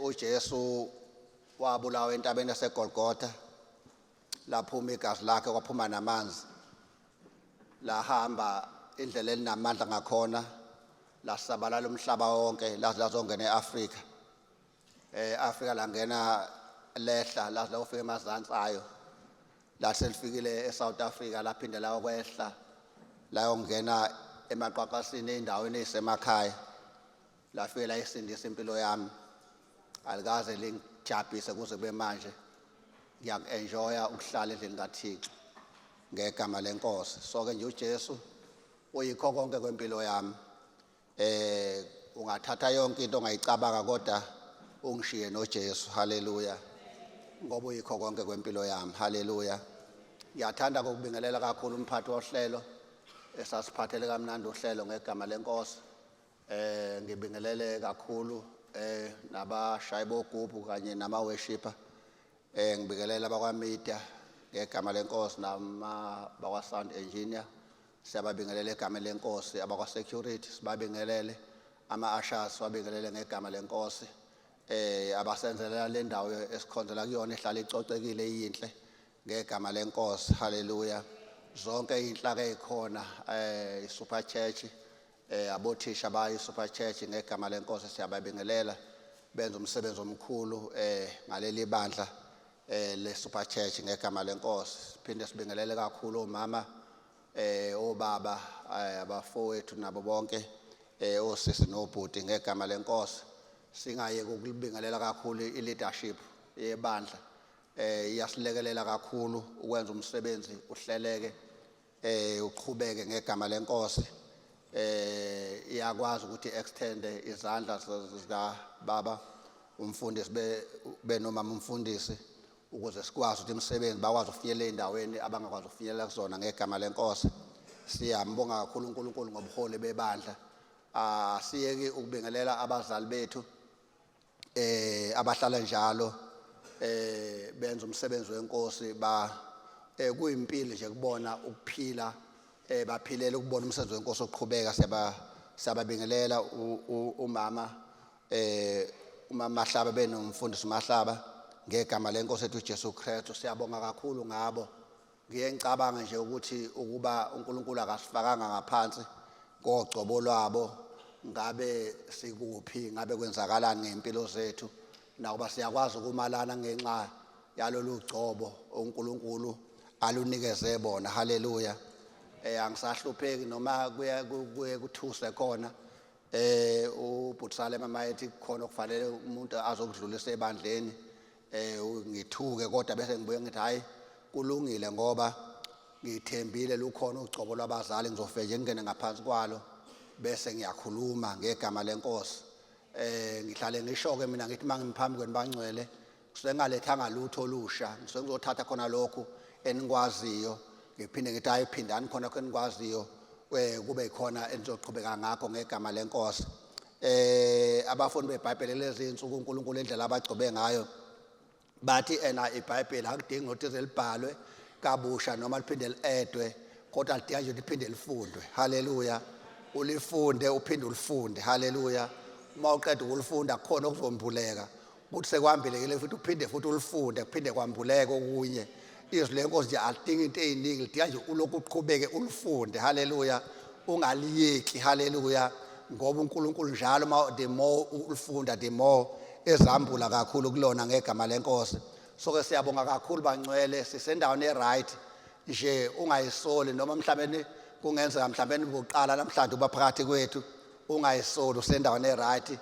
uJesu wabulawa entabeni yaseGolgotha, laphuma igazi lakhe kwaphuma namanzi, lahamba indlela elinamandla ngakhona, lasabalala umhlaba wonke laze lazongena eAfrika. Afrika langena lehla laze lawufika emazantsi ayo, lathi selifikile eSouth Africa laphinde layokwehla layongena emaqaqasini ey'ndaweni ey'semakhaya, lafike layisindisa impilo yami. Alikaze lingijabhise kuze kube manje ngiyaku-enjoya ukuhlala endlini kaThixo ngegama lenkosi. So-ke nje uJesu uyikho konke kwempilo yami. Ungathatha yonke into ongayicabanga kodwa ungishiye noJesu. Haleluya. Ngoba uyikho konke kwempilo yami. Haleluya. Ngiyathanda ukubingelela kakhulu umphathi wohlelo esasiphathele kamnandi uhlelo ngegama lenkosi. Ngibingelele kakhulu nabashayi bogubhu kanye nama-worshipper. Ngibingelela abakwa-media ngegama lenkosi bakwa-sound engineer. Siyababingelela egama lenkosi. Abakwa-security sibabingelele. Ama-ushers sibabingelele ngegama lenkosi. Abasenzelela le ndawo esikhonzela kuyona ehlala icocekile iyinhle ngegama lenkosi. Haleluya. Zonke iy'nhlaka ey'khona i-Super Church, abothisha bayi-Super Church ngegama lenkosi siyababingelela, benza umsebenzi omkhulu ngaleli bandla le-Super Church ngegama lenkosi. Siphinde sibingelele kakhulu omama, obaba, abafowethu nabo bonke, osisi nobhuti ngegama lenkosi. Singayeki ukulibingelela kakhulu i-leadership yebandla, iyasilekelela kakhulu ukwenza umsebenzi uhleleke, uqhubeke ngegama lenkosi. Iyakwazi ukuthi extende izandla zika baba umfundisi benomama umfundisi ukuze sikwazi ukuthi umsebenzi bakwazi ukufinyelela endaweni abangakwazi ukufinyelela kuzona ngegama lenkosi. Siyambonga kakhulu uNkulunkulu ngobuholi bebandla. Asiyeki ukubingelela abazali bethu abahlala njalo benza umsebenzi wenkosi kuyimpilo nje kubona ukuphila baphilela ukubona umsebenzi wenkosi oqhubeka. Siyababingelela umama Mahlaba benomfundisi Mahlaba ngegama lenkosi ethu uJesu Kristu. Siyabonga kakhulu ngabo. Ngiye ngicabanga nje ukuthi ukuba uNkulunkulu akasifakanga ngaphansi kogcobo lwabo ngabe sikuphi, ngabe kwenzakalani ngempilo zethu, nakuba siyakwazi ukumalana ngenxa yalolu gcobo uNkulunkulu alunikeze bona. Haleluya. Angisahlupheki noma kuye kuthuse khona. uButsalema mayethi khona okufanele umuntu azokudlulisa ebandleni, ngithuke kodwa bese ngibuye ngithi hayi kulungile ngoba ngithembile lukhona ugcobo lwabazali, ngizofike nje ngene ngaphansi kwalo bese ngiyakhuluma ngegama lenkosi. Ngihlale ngisho-ke mina ngithi mangiphambi kwenu bangcwele kusuke ngalethanga lutho olusha, ngisuke ngizothatha khona lokhu enikwaziyo ngiphinde ngithi hayi phindani khona enikwaziyo kube khona enizoqhubeka ngakho ngegama lenkosi. Abafundi beBhayibheli lezi insuku uNkulunkulu indlela abagcobe ngayo bathi iBhayibheli akudingi ukuthi zelibhalwe kabusha noma liphinde li-edwe, kodwa lidinga nje ukuthi liphinde lifundwe. Haleluya. Ulifunde uphinde ulifunde. Haleluya. Uma uqeda ukulifunda kukhona okuzombuleka ukuthi sekwambelekile futhi uphinde futhi ulifunde kuphinde kwambuleka okunye. Izwi lenkosi nje alidingi into ey'ningi, lidinga nje ulokhu uqhubeke ulifunde. Haleluya. Ungaliyeki. Haleluya. Ngoba uNkulunkulu njalo the more ulifunda the more ezambula kakhulu kulona ngegama lenkosi. So-ke siyabonga kakhulu bangcwele, sisendaweni e-right nje, ungayisoli noma mhlawumbe kungenzeka mhlawumbe ngokuqala namhlanje uba phakathi kwethu, ungayisoli usendaweni e-right.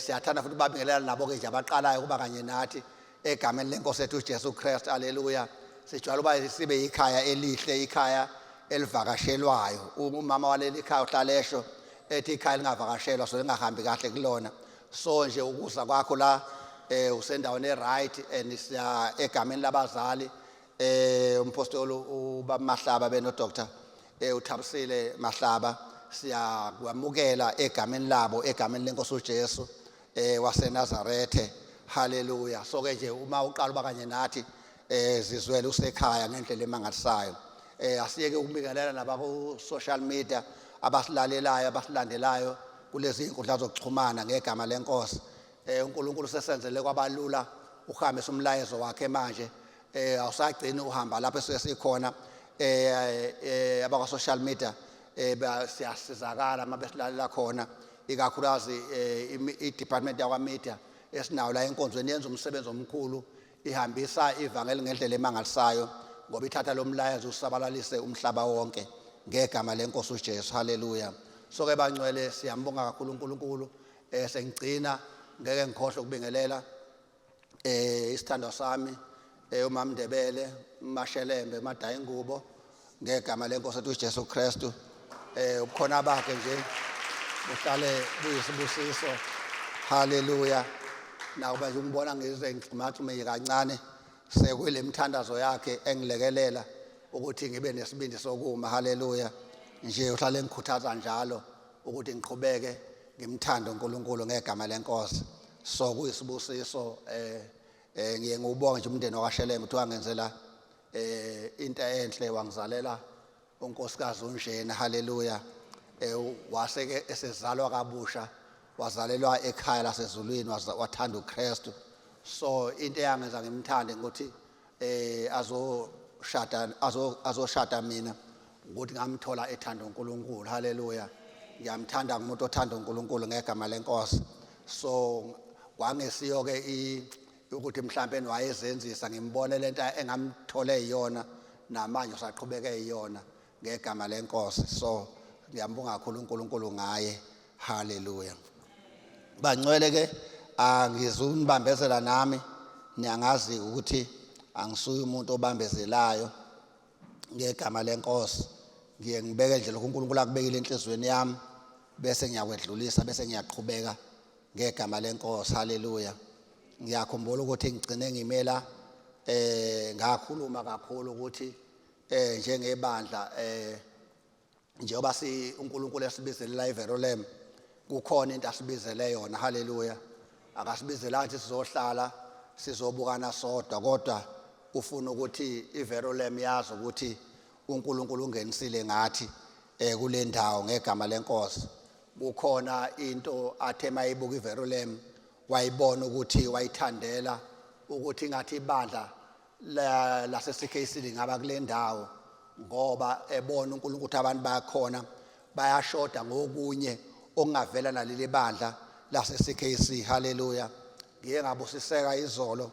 Siyathanda futhi babingelela nabo-ke nje abaqalayo ukuba kanye nathi egameni lenkosi ethu uJesu Kristu. Haleluya. Sijwayele uba sibe yikhaya elihle, ikhaya elivakashelwayo. Umama waleli khaya uhlala esho ethi ikhaya lingavakashelwa so lingahambi kahle kulona. So nje ukuza kwakho la usendaweni e-right and siya egameni labazali umpostoli uBaba Mahlaba benoDr uThabisile Mahlaba, siyakwamukela egameni labo egameni lenkosi uJesu waseNazarethe. Haleluya. So-ke nje uma uqala uba kanye nathi zizwele usekhaya ngendlela emangalisayo. Asiyeke ukubingelela nabaku-social media abasilalelayo abasilandelayo kulezi inkundla zokuxhumana ngegama lenkosi. uNkulunkulu sesenzele kwabalula uhambisa umlayezo wakhe manje awusagcini uhamba lapho sesikhona abakwa social media siyasizakala mabesilalela khona ikakhulukazi i-department yakwa media esinawo la enkonzweni yenza umsebenzi omkhulu ihambisa ivangeli ngendlela emangalisayo ngoba ithatha lo mlayezo usabalalise umhlaba wonke ngegama lenkosi uJesu. Haleluya. So ke bangcwele siyambonga kakhulu uNkulunkulu sengigcina ngeke ngikhohle ukubingelela isithandwa sami uMama Ndebele Mashelembe Madayi Ngubo ngegama lenkosi ethu uJesu Kristu ubukhona bakhe nje uhlale buyisibusiso. Haleluya. Nakuba nje umbona ngize ngigximathume kancane sekule mithandazo yakhe engilekelela ukuthi ngibe nesibindi sokuma. Haleluya. Nje uhlale ngikhuthaza njalo ukuthi ngiqhubeke ngimthanda uNkulunkulu ngegama lenkosi. So kuyisibusiso ngiye ngubonge nje umndeni wakwaSheleme ukuthi wangenzela into enhle wangizalela unkosikazi uNjena. Haleluya. Waseke esezalwa kabusha wazalelwa ekhaya lasezulwini wathanda uKristu. So into eyangenza ngimthande ukuthi azoshada mina ukuthi ngamthola ethanda uNkulunkulu. Haleluya. Ngiyamthanda ngumuntu othanda uNkulunkulu ngegama lenkosi. So kwangesiyo ke ukuthi mhlambe wayezenzisa ngimbone lento engamthole iyona namanje usaqhubeke iyona ngegama lenkosi. So ngiyambonga kakhulu uNkulunkulu ngaye. Haleluya. Bangcwele ke angizunibambezela nami niyangazi ukuthi angisuye umuntu obambezelayo ngegama lenkosi. Ngiye ngibeke nje lokho uNkulunkulu akubekile enhlizweni yami bese ngiyakwedlulisa bese ngiyaqhubeka ngegama lenkosi. Haleluya. Ngiyakhumbula ukuthi ngigcine ngimela ngakhuluma kakhulu ukuthi njengebandla njengoba uNkulunkulu esibizela iVerolem kukhona into asibizele yona. Haleluya. Akasibizela ukuthi sizohlala sizobukana sodwa kodwa ufuna ukuthi iVerolem yazi ukuthi uNkulunkulu ungenisile ngathi kule ndawo ngegama lenkosi. Kukhona into athe mayibuka iVerolem wayibona ukuthi wayithandela ukuthi ngathi ibandla laseCKC lingaba kule ndawo ngoba ebona uNkulunkulu ukuthi abantu bayakhona bayashoda ngokunye okungavela naleli bandla laseCKC. Haleluya. Ngiye ngabusiseka izolo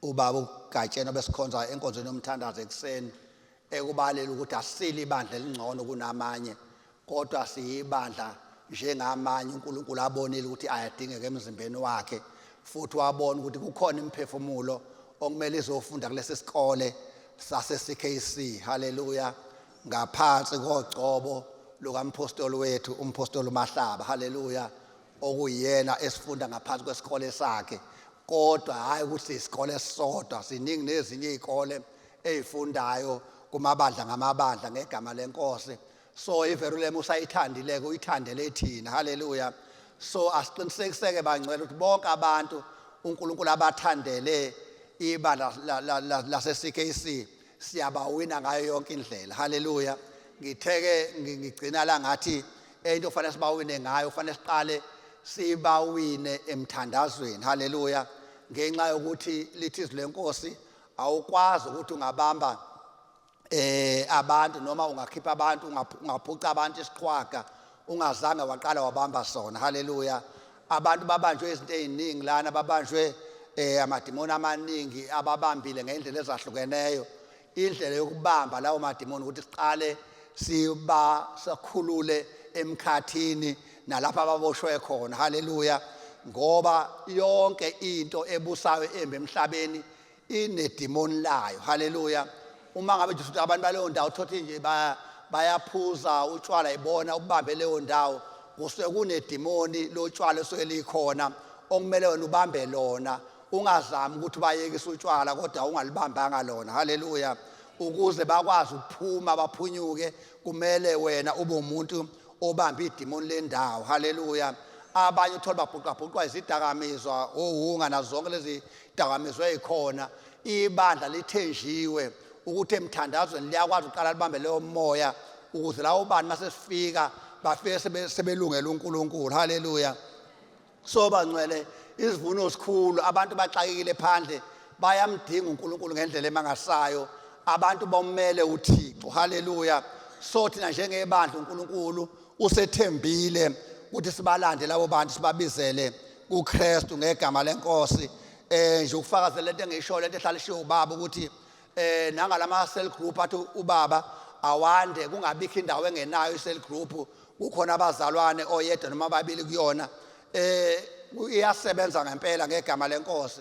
ubaba uGatshena besikhonza enkonzweni yomthandazo ekseni ekubalela ukuthi asili ibandla elingcono kunamanye kodwa siyibandla njengamanye. uNkulunkulu abonile ukuthi ayadingeka emzimbeni wakhe futhi wabona ukuthi kukhona imphefumulo okumele izofunda kulesi sikole saseCKC. Haleluya. Ngaphansi kogcobo lukampostoli wethu umpostoli Mahlaba. Haleluya. Okuyena esifunda ngaphansi kwesikole sakhe kodwa hayi ukuthi isikole esisodwa siningi nezinye izikole ezifundayo kumabandla ngamabandla ngegama lenkosi. So iVerolem usayithandileke uyithandele thina. Haleluya. So asiqinisekiseke bangcwele ukuthi bonke abantu uNkulunkulu abathandele ibandla laseCKC siyabawina ngayo yonke indlela. Haleluya. Ngitheke ngigcina la ngathi into ofanele sibawine ngayo ufanele siqale sibawine emthandazweni. Haleluya. Ngenxa yokuthi lithi izwi lenkosi awukwazi ukuthi ungabamba abantu noma ungakhipha abantu ungaphuca abantu isiqhwaga ungazange waqala wabamba sona. Haleluya. Abantu babanjwe izinto eziningi lana babanjwe amadimoni amaningi ababambile ngendlela ezahlukeneyo. Indlela yokubamba lawo madimoni ukuthi siqale sakhulule emkhathini nalapha ababoshwe khona. Haleluya. Ngoba yonke into ebusayo embe emhlabeni inedimoni layo. Haleluya. Uma ngabe nje abantu baleyo ndawo thothi nje bayaphuza utshwala ibona ubambe leyo ndawo kusuke kunedimoni lotshwala esuke likhona okumele wena ubambe lona ungazami ukuthi bayekise utshwala kodwa ungalibambanga lona. Haleluya. Ukuze bakwazi ukuphuma baphunyuke kumele wena ube umuntu obamba idimoni lendawo. Haleluya. Abanye uthola babhuqabhuqwa izidakamizwa ohunga nazo zonke lezi dakamizwa ezikhona. Ibandla lithenjiwe ukuthi emthandazweni liyakwazi uqala libambe leyo moya ukuze lawo bani masesifika bafike sebelungela uNkulunkulu. Haleluya. So bangcwele isivuno sikhulu abantu baxakekile phandle bayamdinga uNkulunkulu ngendlela emangasayo abantu bomele uThixo haleluya so thina njengebandla uNkulunkulu usethembile ukuthi sibalande labo bantu sibabizele kuKristu ngegama lenkosi nje ukufakazela lento engisho lento ehlalishiwe ubaba ukuthi nangalama cell group athi ubaba awande kungabikho indawo engenayo i-cell group kukhona abazalwane oyedwa noma ababili kuyona iyasebenza ngempela ngegama lenkosi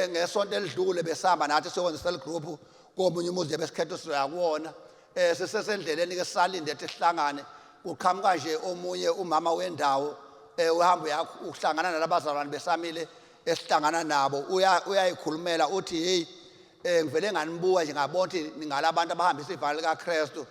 ngesonto elidlule besihamba nathi sokwenza i-cell group komunye umuzi besikhetho siyakuwona sisesendleleni ke salinde ethi sihlangane uqhamuka nje omunye umama wendawo uhamba yakho uhlangana nalabazalwane besamile esihlangana nabo uyayikhulumela uthi hey ngivele nganibuka nje ngabona ukuthi ningalabantu abahambisa ivangeli likaKristu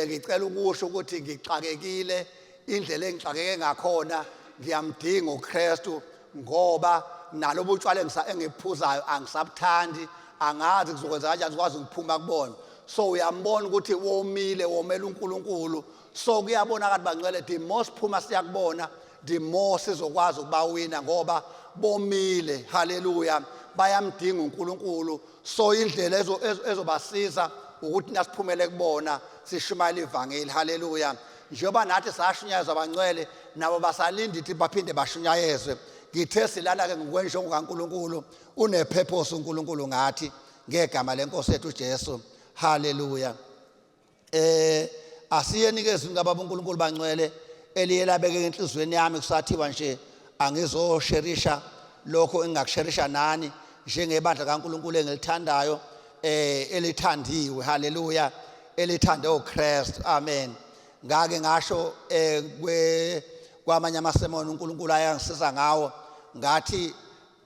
ngicela ukusho ukuthi ngixakekile indlela engixakeke ngakhona ngiyamdinga uKristu ngoba nalobo utshwala engiphuzayo angisabuthandi angazi kuzokwenza kanjani ukwazi ukuphuma kubona so uyambona ukuthi womile womela uNkulunkulu so kuyabonakala bangcwele the more siphuma siyakubona the more sizokwazi ukubawina ngoba bomile haleluya bayamdinga uNkulunkulu so indlela ezobasiza ukuthi nasiphumele kubona sishumayela ivangeli haleluya njengoba nathi sashunyayezwa abangcwele nabo basalinde ukuthi baphinde bashunyayezwe ngithe silana ke ngokwenjongo kaNkulunkulu unepurpose uNkulunkulu ngathi ngegama lenkosi yethu uJesu haleluya asiyenikeze ngababa uNkulunkulu bangcwele eliyelabeke enhlizweni yami kusathiwa nje angizosherisha lokho engakusherisha nani njengebandla kaNkulunkulu engilithandayo elithandiwe haleluya elithande uKristu amen ngake ngasho kwamanye amasemoni uNkulunkulu ayangisiza ngawo ngathi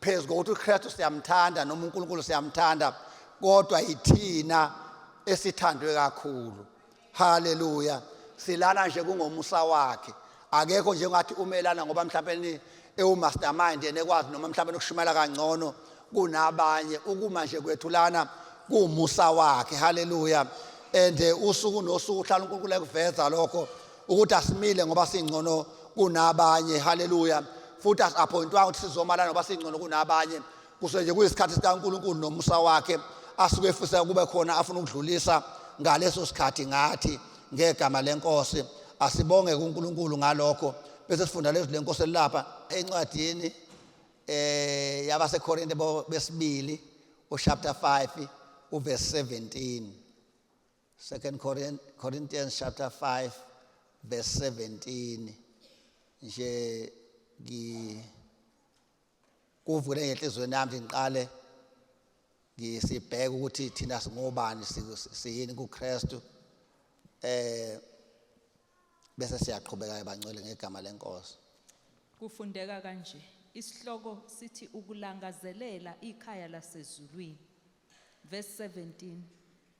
phezulu ukuthi uKristu siyamthanda noma uNkulunkulu siyamthanda kodwa ithina esithandwe kakhulu haleluya silana nje kungomusa wakhe akekho nje ngathi umelana ngoba mhlawumbe ewumastermind enekwazi noma mhlawumbe ukushumayela kangcono kunabanye ukuma nje kwethulana kuumusa wakhe haleluya and usuku nosuku uhlala uNkulunkulu ekuveza lokho ukuthi asimile ngoba singcono kunabanye haleluya futhi asappointwa ukuthi sizomalana ngoba singcono kunabanye kusenje kuyisikhathi sikaNkulunkulu nomusa wakhe asuke efisa kube khona afuna ukudlulisa ngaleso sikhathi ngathi ngegama lenkosi asibonge kuNkulunkulu ngalokho bese sifunda lezi lenkosi lapha encwadini yabaseKorinte besibili chapter 5 verse 17 2 Corinthians chapter 5 verse 17 nje kuvule ngenhlizweni yami ngiqale ngisibheke ukuthi thina singobani siyini kuKristu bese siyaqhubeka ebangcwele ngegama lenkosi kufundeka kanje isihloko sithi ukulangazelela ikhaya lasezulwini verse 17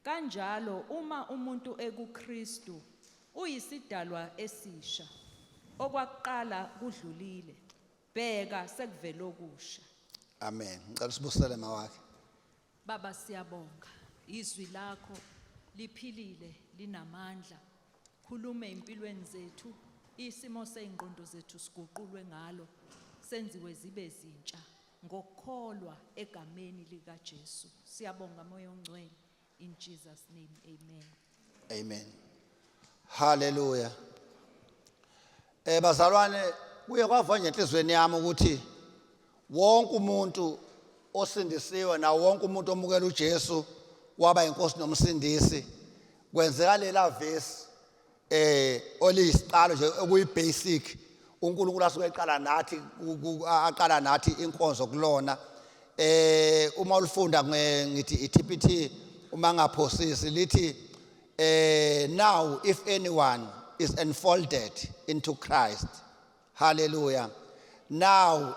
kanjalo uma umuntu ekuKristu uyisidalwa esisha okwakuqala kudlulile bheka sekuvela okusha amen ngicela sibusele mawakhe baba siyabonga izwi lakho liphilile linamandla khuluma empilweni zethu isimo sezingqondo zethu siguqulwe ngalo senziwe zibe zintsha ngokukholwa egameni lika Jesu siyabonga moya ongcwele in Jesus name amen amen haleluya bazalwane kuye kwava nje enhlizweni yami ukuthi wonke umuntu osindisiwe na wonke umuntu omukela uJesu waba inkosi nomsindisi kwenzeka lela verse oliyisiqalo nje okuyibasic uNkulunkulu asuke eqala nathi inkonzo kulona uma ulifunda ngithi iTPT uma ngaphosisi lithi now if anyone is enfolded into Christ hallelujah now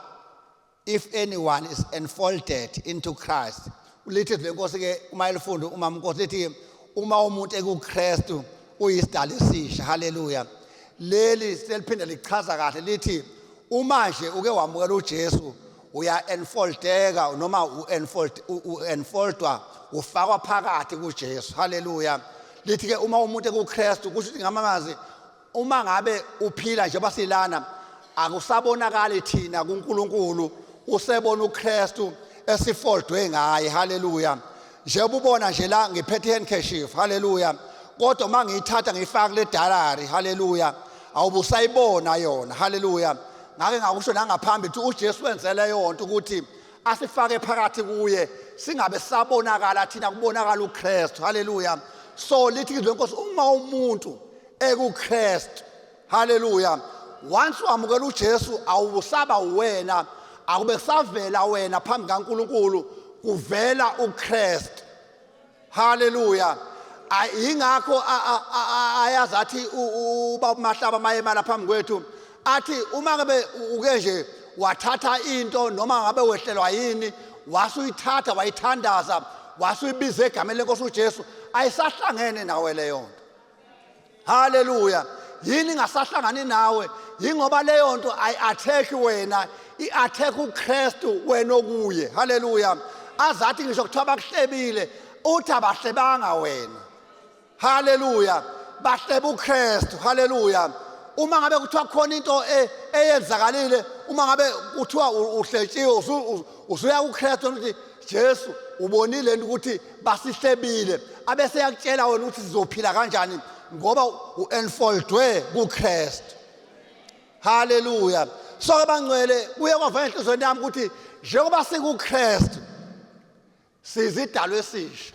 if anyone is enfolded into Christ lithi lenkosi ke uma ilifunda uma inkosi lithi uma umuntu ekuKristu uyisidalwa esisha hallelujah leli seliphinde lichaza kahle lithi uma nje uke wamukela uJesu uya enfoldeka noma enfoldwa ufakwa phakathi kuJesu hallelujah lithi ke uma umuntu ekuKristu kusho ukuthi ngamamazi uma ngabe uphila njengoba silana akusabonakala thina kuNkulunkulu usebona uKristu esifoldwe ngaye. Haleluya. Njengoba ubona nje la ngiphethe handkerchief. Haleluya. Kodwa mangiyithatha ngifaka le diary. Haleluya. Awubusayibona yona. Haleluya. Ngake ngakusho nangaphambili ukuthi uJesu wenzele yonke ukuthi asifake phakathi kuye singabe sabonakala thina kubonakala uKristu. Haleluya. So lithi izwe Nkosi uma umuntu ekuKristu. Haleluya. Once wamukela uJesu awubusaba wena, akube kusavela wena phambi kaNkulunkulu, kuvela uKristu. Haleluya. Ingakho ayazi athi uba uMahlaba mayemala phambi kwethu athi uma ngabe uke nje wathatha into noma ngabe wehlelwa yini wasuyithatha wayithandaza wasuyibiza egameni leNkosi uJesu ayisahlangene nawe leyo nto. Haleluya. Yini ngasahlangani nawe? Yingoba leyo nto ayi-attack wena, i-attack uKristu wena okuye. Haleluya. Azathi ngisho kuthiwa bakuhlebile uthi abahlebanga wena. Haleluya. Bahleba uKristu. Haleluya. Uma ngabe kuthiwa khona into eyenzakalile, uma ngabe kuthiwa uhletshiwe usuya kuKristu uthi Jesu ubonile ukuthi basihlebile, abese yakutshela wena ukuthi sizophila kanjani ngoba uenfoldwe kuKristu. Haleluya. So ke bangcwele kuye kwavela enhlizweni yami ukuthi njengoba sikuKristu sizidalwe esisha.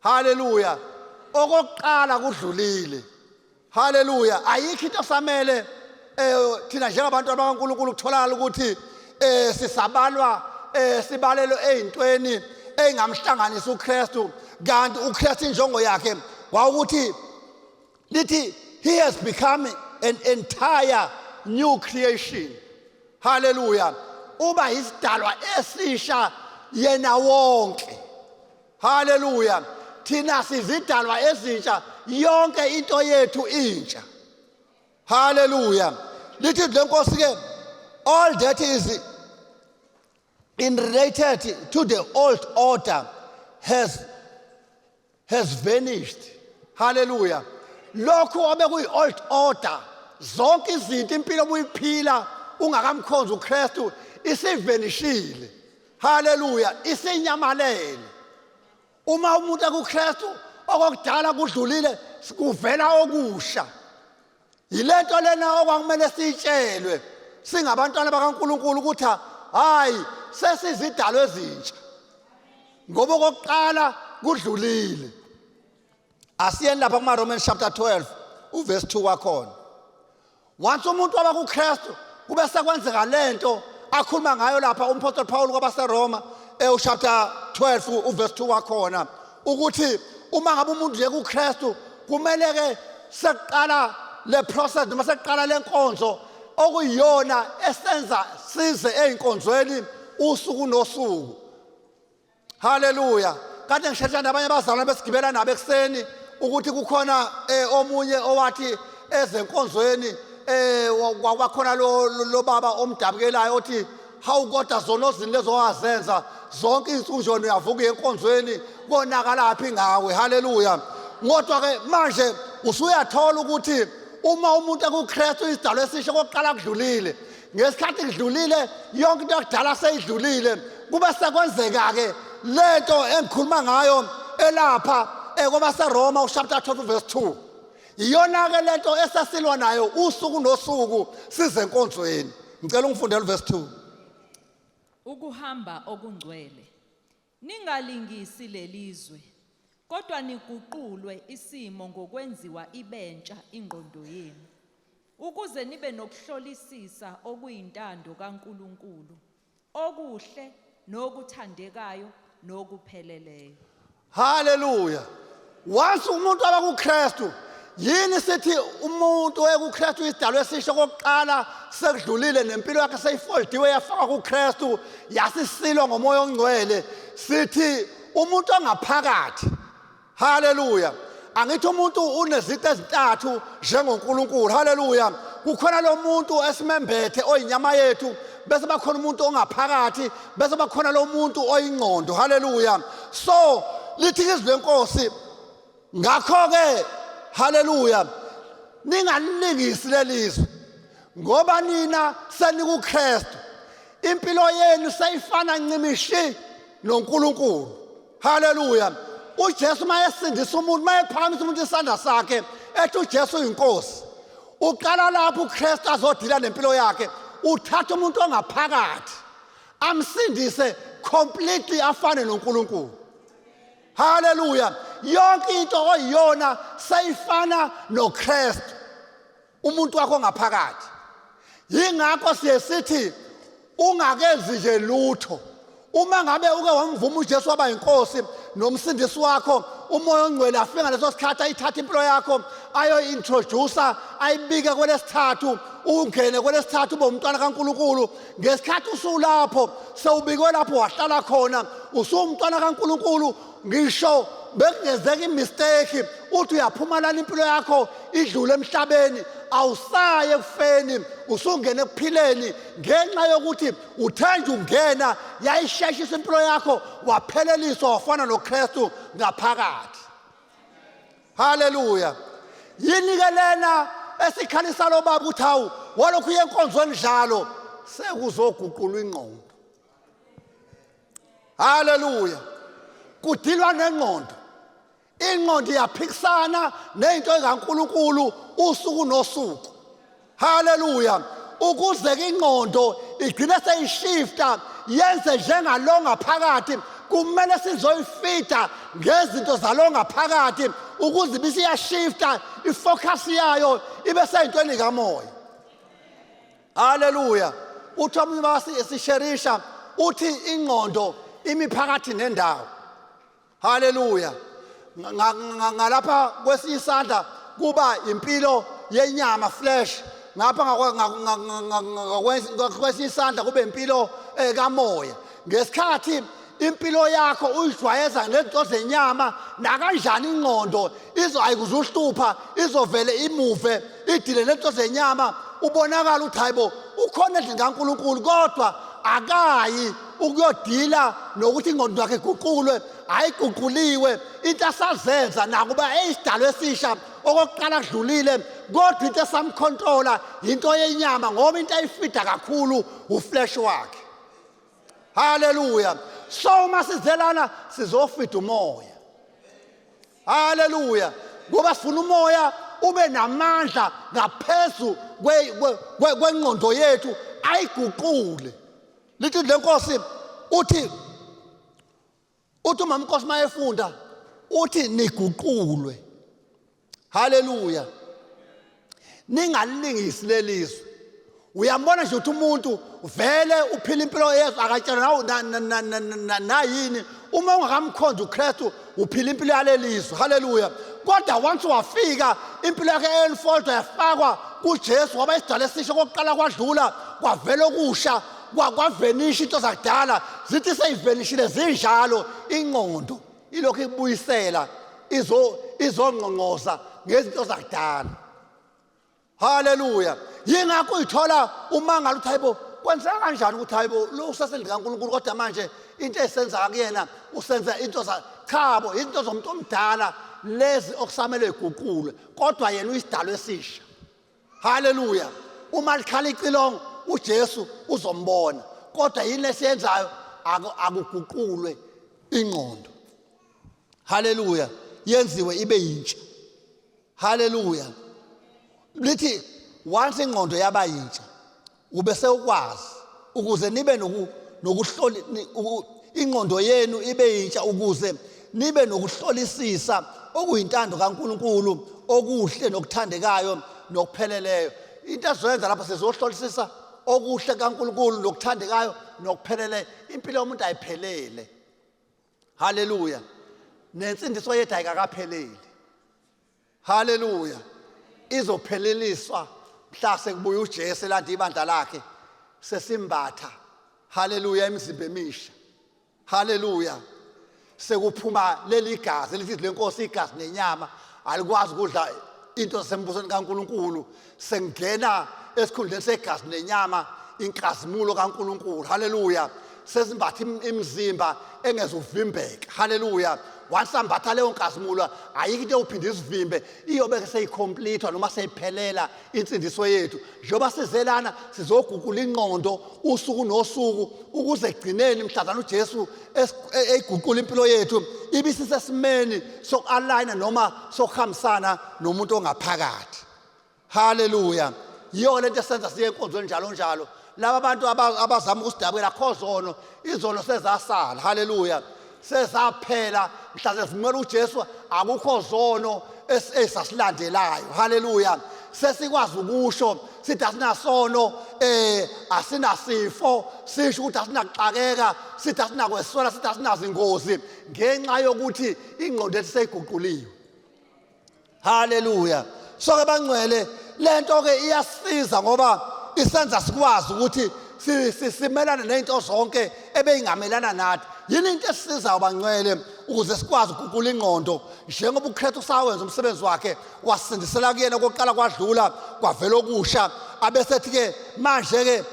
Haleluya. Okokuqala kudlulile. Haleluya. Ayikho into samele thina njengabantu bakaNkulunkulu kutholakala ukuthi sisabalwa sibalelo ezintweni engamhlanganisa uKristu, kanti uKristu injongo yakhe wawukuthi lithi he has become an entire new creation. Haleluya. Uba isidalwa esisha yena wonke. Haleluya. Thina sizidalwa ezintsha, yonke into yethu intsha. Haleluya. Lithi lenkosi ke all that is in related to the old order has vanished. Hallelujah. Lokhu obekuyi old order, zonke izinto impilo obuyiphila ungakamkhonza uKristu isivenishile. Hallelujah. Isinyamalele. Uma umuntu ekuKristu okudala kudlulile kuvela okusha. Yilento lena okwakumele sitshelwe singabantwana bakaNkulunkulu ukuthi hayi sesizidalwe ezintsha. Ngoba okokuqala kudlulile. Asiyeni lapha kuma Romans chapter 12 uverse 2 wakhona. Once umuntu waba kuKristu kube sekwenzeka lento akhuluma ngayo lapha umpostoli Paul kwabaseRoma chapter 12 uverse 2 wakhona ukuthi uma ngabe umuntu nje kuKristu kumele ke seqala le process noma seqala lenkonzo okuyiyona esenza size einkonzweni usuku nosuku. Haleluya. Kade ngishesha nabanye abazalwane besigibela nabo ekseni ukuthi kukhona omunye owathi ezenkonzweni wakhona lo baba omdabukelayo othi hawu kodwa zona ozini lezo wazenza zonke izinsuku nje uyavuka enkonzweni konakala laphi ngawe. Haleluya. Kodwa ke manje usuyathola ukuthi uma umuntu ekuKristu isidalwa esisha kokuqala kudlulile, ngesikhathi kudlulile yonke into yakudala seyidlulile, kube sekwenzeka ke lento engikhuluma ngayo elapha kwabaseRoma chapter 12 verse 2. Iyona ke lento esasilwa nayo usuku nosuku size enkonzweni. Ngicela ungifundele verse 2. Ukuhamba okungcwele. Ningalingisi lelizwe, kodwa niguqulwe isimo ngokwenziwa ibentsha ingqondo yenu, ukuze nibe nokuhlolisisa okuyintando kaNkulunkulu, okuhle nokuthandekayo nokupheleleyo. Haleluya. Once umuntu aba kuKristu, yini sithi umuntu ekuKristu isidalwa esisha kokuqala sekudlulile nempilo yakhe seyifoldiwe yafaka kuKristu yasisilwa ngomoya ongcwele, sithi umuntu ongaphakathi. Haleluya. Angithi umuntu unezici ezintathu njengoNkulunkulu. Haleluya. Kukhona lo muntu esimembethe oyinyama yethu, bese bakhona umuntu ongaphakathi, bese bakhona lo muntu oyingqondo. Haleluya. So lithi izwi lenkosi ngakho ke haleluya ningalingisi lelizwe ngoba nina senikuKristu impilo yenu seyifana ncimishi noNkulunkulu. Haleluya. uJesu mayesindisa umuntu, mayephakamisa umuntu isandla sakhe ethi uJesu uyinkosi, uqala lapho uKristu azodila nempilo yakhe, uthatha umuntu ongaphakathi amsindise completely afane noNkulunkulu. Haleluya. Yonke into oyiyona sayifana noKristu, umuntu wakho ongaphakathi. Yingakho sithi ungakenzi nje lutho. Uma ngabe uke wamvuma uJesu waba inkosi nomsindisi wakho, umoya ongcwele afika ngaleso sikhathi ayithatha impilo yakho ayo-introduce, ayibike kwelesithathu, ungene kwelesithathu ube umntwana kaNkulunkulu. Ngesikhathi usulapho sewubikwe lapho wahlala khona, usumntwana kaNkulunkulu. Ngisho bekungenzeka imistake uthi uyaphumalala impilo yakho idlule emhlabeni, awusaye ekufeni, usungene ekuphileni ngenxa yokuthi uthenje ungena, yayisheshisa impilo yakho, wapheleliswa wafana noKristu ngaphakathi. Haleluya. Yini-ke lena esikhalisa lo baba ukuthi hawu walokhu uye enkonzweni njalo sekuzoguqulwa ingqondo. Haleluya. Kudilwa nengqondo. Ingqondo iyaphikisana nezinto ezikaNkulunkulu usuku nosuku. Haleluya. Ukuze ke ingqondo igcine seyishifta yenze njengalo ngaphakathi, kumele sizoyifida ngezinto zalo ngaphakathi ukuze bisiyashifta ifocus yayo ibe seyintweni kamoya. Haleluya. Uthi omunye basisherisha uthi ingqondo imiphakathi nendawo. Haleluya. Ngalapha kwesinye isandla kuba impilo yenyama flesh, ngapha kwesinye isandla kube impilo kamoya. Ngesikhathi impilo yakho uyijwayeza ngezinto zenyama, nakanjani ingqondo ayikuzuhlupha, izovele imuve idile nezinto zenyama, ubonakala ukuthi hayibo ukhona endlini kaNkulunkulu, kodwa akayi ukuyodila nokuthi ingqondo yakhe iguqulwe. Ayiguquliwe, into asazenza nakuba eyisidalwa esisha okokuqala kudlulile, kodwa into esamcontrola into yenyama ngoba into ayifida kakhulu uflesh wakhe. Haleluya. So uma sizelana sizofida umoya. Haleluya. Ngoba sifuna umoya ube namandla ngaphezu kwengqondo yethu, ayiguqule. Lithi lenkosi uthi umama uNkosi mayefunda uthi niguqulwe. Haleluya. Ningalingisi lelizwe. Uyambona nje ukuthi umuntu vele uphila impilo yesu akatshela na yini, uma ungakamkhonza uKristu uphila impilo yalelizwe. Haleluya. Kodwa once wafika impilo yakhe enfolda yafakwa kuJesu, waba isidala esisha kokuqala kwadlula kwavela okusha, kwavenisha into zakudala zithi seyivenishile zinjalo, ingqondo ilokhu ibuyisela izongqongqoza ngezinto zakudala. Haleluya. Yingakho uyithola umangala ukuthi hayibo kwenzeka kanjani ukuthi hayibo lo usasendlini kaNkulunkulu kodwa manje into esenza kuyena usenza into chabo, izinto zomuntu omdala lezi okusamele iguqulwe, kodwa yena uyisidalo esisha. Haleluya. Uma likhala icilongo uJesu uzombona, kodwa yini esiyenzayo akuguqulwe ingqondo. Haleluya. Yenziwe ibe yintsha. Haleluya. Lithi once ingqondo yaba yintsha ube sewukwazi ukuze nibe nokuhlola ingqondo yenu ibe yintsha ukuze nibe nokuhlolisisa okuyintando kaNkulunkulu, okuhle nokuthandekayo nokupheleleyo. Into ezoyenza lapha sizohlolisisa okuhle kaNkulunkulu nokuthandekayo nokupheleleyo. Impilo yomuntu ayiphelele. Haleluya. Nensindiso yethu ayikakapheleli. Haleluya. Izopheleliswa mhla sekubuya uJesu elanda ibandla lakhe sesimbatha. Haleluya. Imizimba emisha. Haleluya. Sekuphuma leli gazi lithi lenkosi igazi nenyama alikwazi ukudla into zasembusweni kaNkulunkulu, sengena esikhundleni segazi nenyama, inkazimulo kaNkulunkulu. Haleluya. Sesimbatha imizimba engezuvimbeka. Haleluya. wansambatha leyo nkazimulo ayikho into yophinde isivimbe iyobe seyicomplete noma seyiphelela insindiso yethu njengoba sizelana sizoguqula ingqondo usuku nosuku ukuze egcineni mhlazana uJesu eyiguqula impilo yethu ibisisesimeni sokualigna noma sokuhambisana nomuntu ongaphakathi. Hallelujah. Yiyo lento esenza siye enkonzweni njalo njalo. Laba bantu abazama ukusidabukela khozono izono sezasala. Hallelujah. Sezaphela mhla sivumela uJesu akukho zono esasilandelayo. Hallelujah. Sesikwazi ukusho sithi asinasono asinasifo sisho ukuthi asinaxakeka sithi asinakweswela sithi asinazingozi ngenxa yokuthi ingqondo yethu seyiguquliwe. Hallelujah. So ke bangcwele lento ke iyasiza ngoba isenza sikwazi ukuthi simelane nezinto zonke ebeyingamelana nathi. Yini into esisizayo bangcwele ukuze sikwazi ukuguqula ingqondo njengoba uKristu sawenza umsebenzi wakhe wasindisela kuyena okokuqala kwadlula kwavela okusha abesethi ke manje ke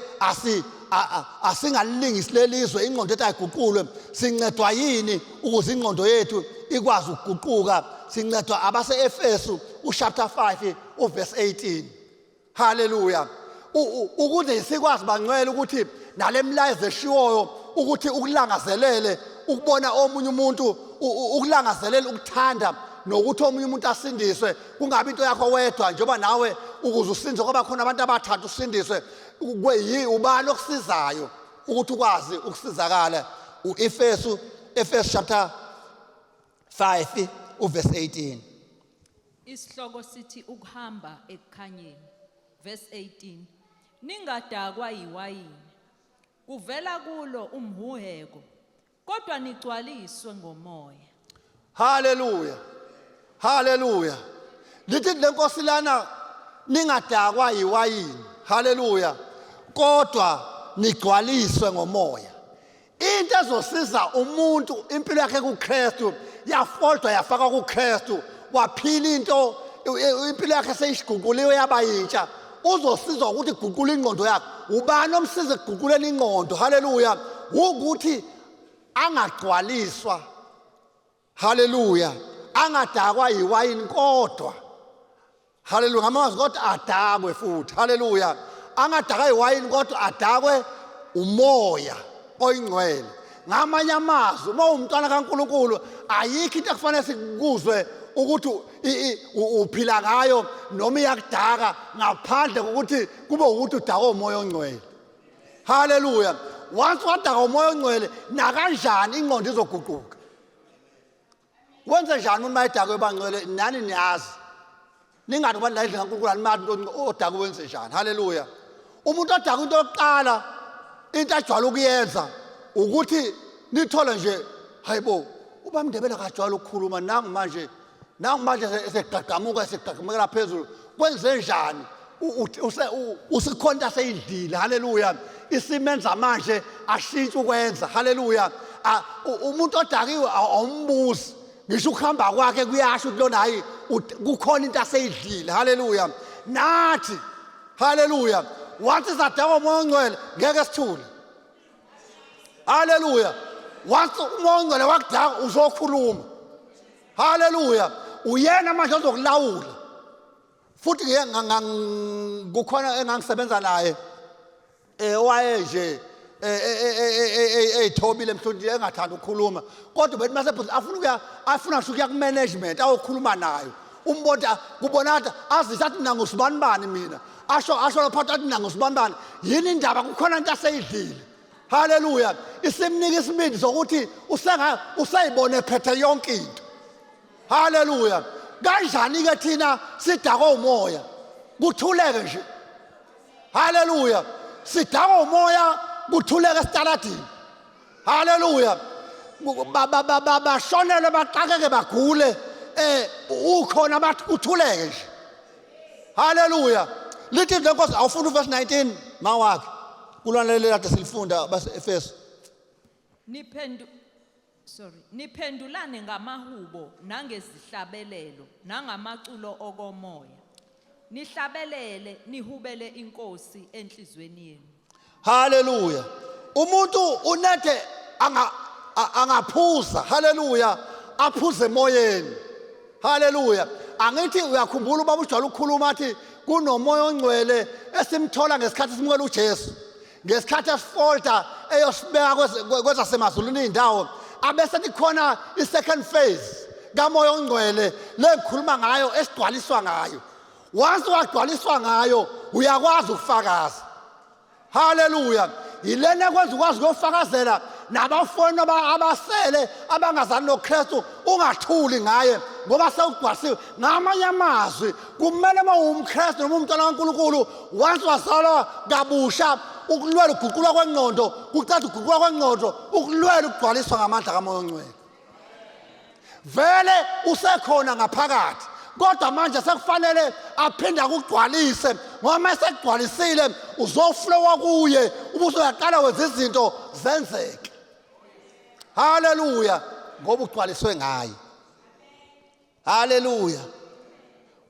asingalingisi lelizwe ingqondo yethu ayiguqulwe sincedwa yini ukuze ingqondo yethu ikwazi ukuguquka sincedwa abase Efesu chapter 5 verse 18. Hallelujah. Ukuze sikwazi bangcwele ukuthi nalemlayezo eshiwoyo ukuthi ukulangazelele ukubona omunye umuntu ukulangazelela ukuthanda nokuthi omunye umuntu asindiswe kungabi into yakho wedwa njengoba nawe ukuze usindiswe ngoba khona abantu abathathu usindiswe ubani okusizayo ukuthi ukwazi ukusizakala uEfesu chapter 5 verse 18. Isihloko sithi ukuhamba ekukhanyeni verse 18. Ningadakwa yiwayini kuvela kulo umhuheko kodwa nigcwaliswe ngomoya. Hallelujah. Hallelujah. Lithi lenkosi lana ningadakwa yiwayini. Hallelujah. Kodwa nigcwaliswe ngomoya. Into ezosiza umuntu impilo yakhe kuKristu yafoldwa yafaka kuKristu waphila into impilo yakhe seyiguquliwe yaba yintsha uzosizwa ukuthi guqula ingqondo yakhe. Ubani omsiza ukuguquleni ingqondo? Hallelujah. Ukuthi angagcwaliswa. Hallelujah. Angadakwa yiwayini kodwa. Hallelujah. Ngamazwi kodwa adakwe futhi. Hallelujah. Angadakwa yiwayini kodwa adakwe umoya oyingcwele. Ngamanye amazwi uma umntwana kaNkulunkulu ayikho into ekufanele sikuzwe ukuthi uphila ngayo noma iyakudaka ngaphandle kokuthi kube ukuthi udaka umoya ongcwele. Hallelujah. Once wadaka umoya ongcwele na kanjani ingqondo izoguquka. Wenze njani uma idakwe bangcwele nani niyazi. Ningathi abantu la endlini kaNkulunkulu animathi odaka wenze njani. Hallelujah. Umuntu odaka into yokuqala into ajwayele ukuyenza ukuthi nithole nje hayibo ubamndebela kajwayele ukukhuluma nangu manje segqagqamukela phezulu kwenze njani usikhonta seyidlile. Hallelujah. Isimenza manje ashintshe ukwenza. Hallelujah. Umuntu odakiwe awumbuzi ngisho ukuhamba kwakhe kuyasho ukuthi lona hayi kukhona into aseyidlile. Hallelujah. Nathi hallelujah wathi sadakwa umoya ongcwele ngeke sithule. Hallelujah. Wathi umoya ongcwele wakudaka uzokhuluma. Hallelujah. Uyena manje ozokulawula. Futhi kukhona engangisebenza naye waye nje eyithobile emhlonjeni engathanda ukukhuluma kodwa bethi mase afuna ukuya ku management ayokhuluma nayo umbona kubonata azisathi mina ngusibani mina asho lapha athi mina ngusibani yini indaba kukhona into aseyidlile. Hallelujah. Isimnika isibindi sokuthi usayibone phethe yonke into. Hallelujah. Kanjani ke thina sidakwa umoya kuthuleke nje. Hallelujah. Sidakwa umoya kuthuleke esitaladini. Hallelujah. Bashonele baqakeke bagule ukhona bathi kuthuleke nje. Hallelujah. Lithi lenkosi awufuna verse 19 mawakhe kulwanele kade silifunda base Efeso. Niphendulane ngamahubo nangezihlabelelo nangamaculo okomoya. Nihlabelele nihubele inkosi enhlizweni yenu. Hallelujah. Umuntu unethe angaphuza. Hallelujah. aphuze emoyeni. Haleluya. Angithi uyakhumbula ubaba ujwayele ukukhuluma athi kunomoya ongcwele esimthola ngesikhathi simukela uJesu. Ngesikhathi esifolda eyosibeka kwezasemazulwini indawo abese kukhona i-second phase kamoya ongcwele lengikhuluma ngayo esigcwaliswa ngayo. Once wagcwaliswa ngayo uyakwazi ukufakaza. Haleluya. Yilena kwenza ukwazi ukufakazela nabafoni abasele abangazani noKristu ungathuli ngaye ngoba sewugcwalisiwe ngamanye amazwi. Kumele uma uwumKristu noma umntwana kaNkulunkulu once wazalwa kabusha ukulwela uguqulwa kwengqondo kucela uguqulwa kwengqondo ukulwela ukugcwaliswa ngamandla kamoya ongcwele. Vele usekhona ngaphakathi kodwa manje sekufanele aphinde akugcwalise ngoba mase sekugcwalisile uzoflowa kuye ubuse uyaqala wenza izinto zenzeke. Haleluya. Ngoba ugcwaliswe ngaye. Haleluya.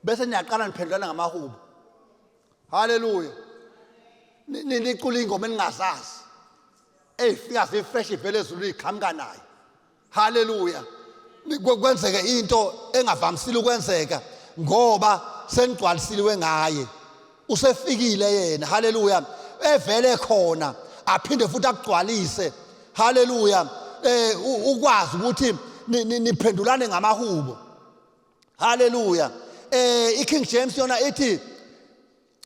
Bese niyaqala niphendulana ngamahubo. Haleluya. Nicula ingoma eningazazi eyifika zifresh ivele ezulu iqhamuka nayo. Haleluya. Kwenzeke into engavamisile ukwenzeka ngoba senigcwalisiwe ngaye. Usefikile yena. Haleluya. Evele khona aphinde futhi akugcwalise. Haleluya. Ukwazi ukuthi niphendulane ngamahubo. Haleluya. I-King James yona ithi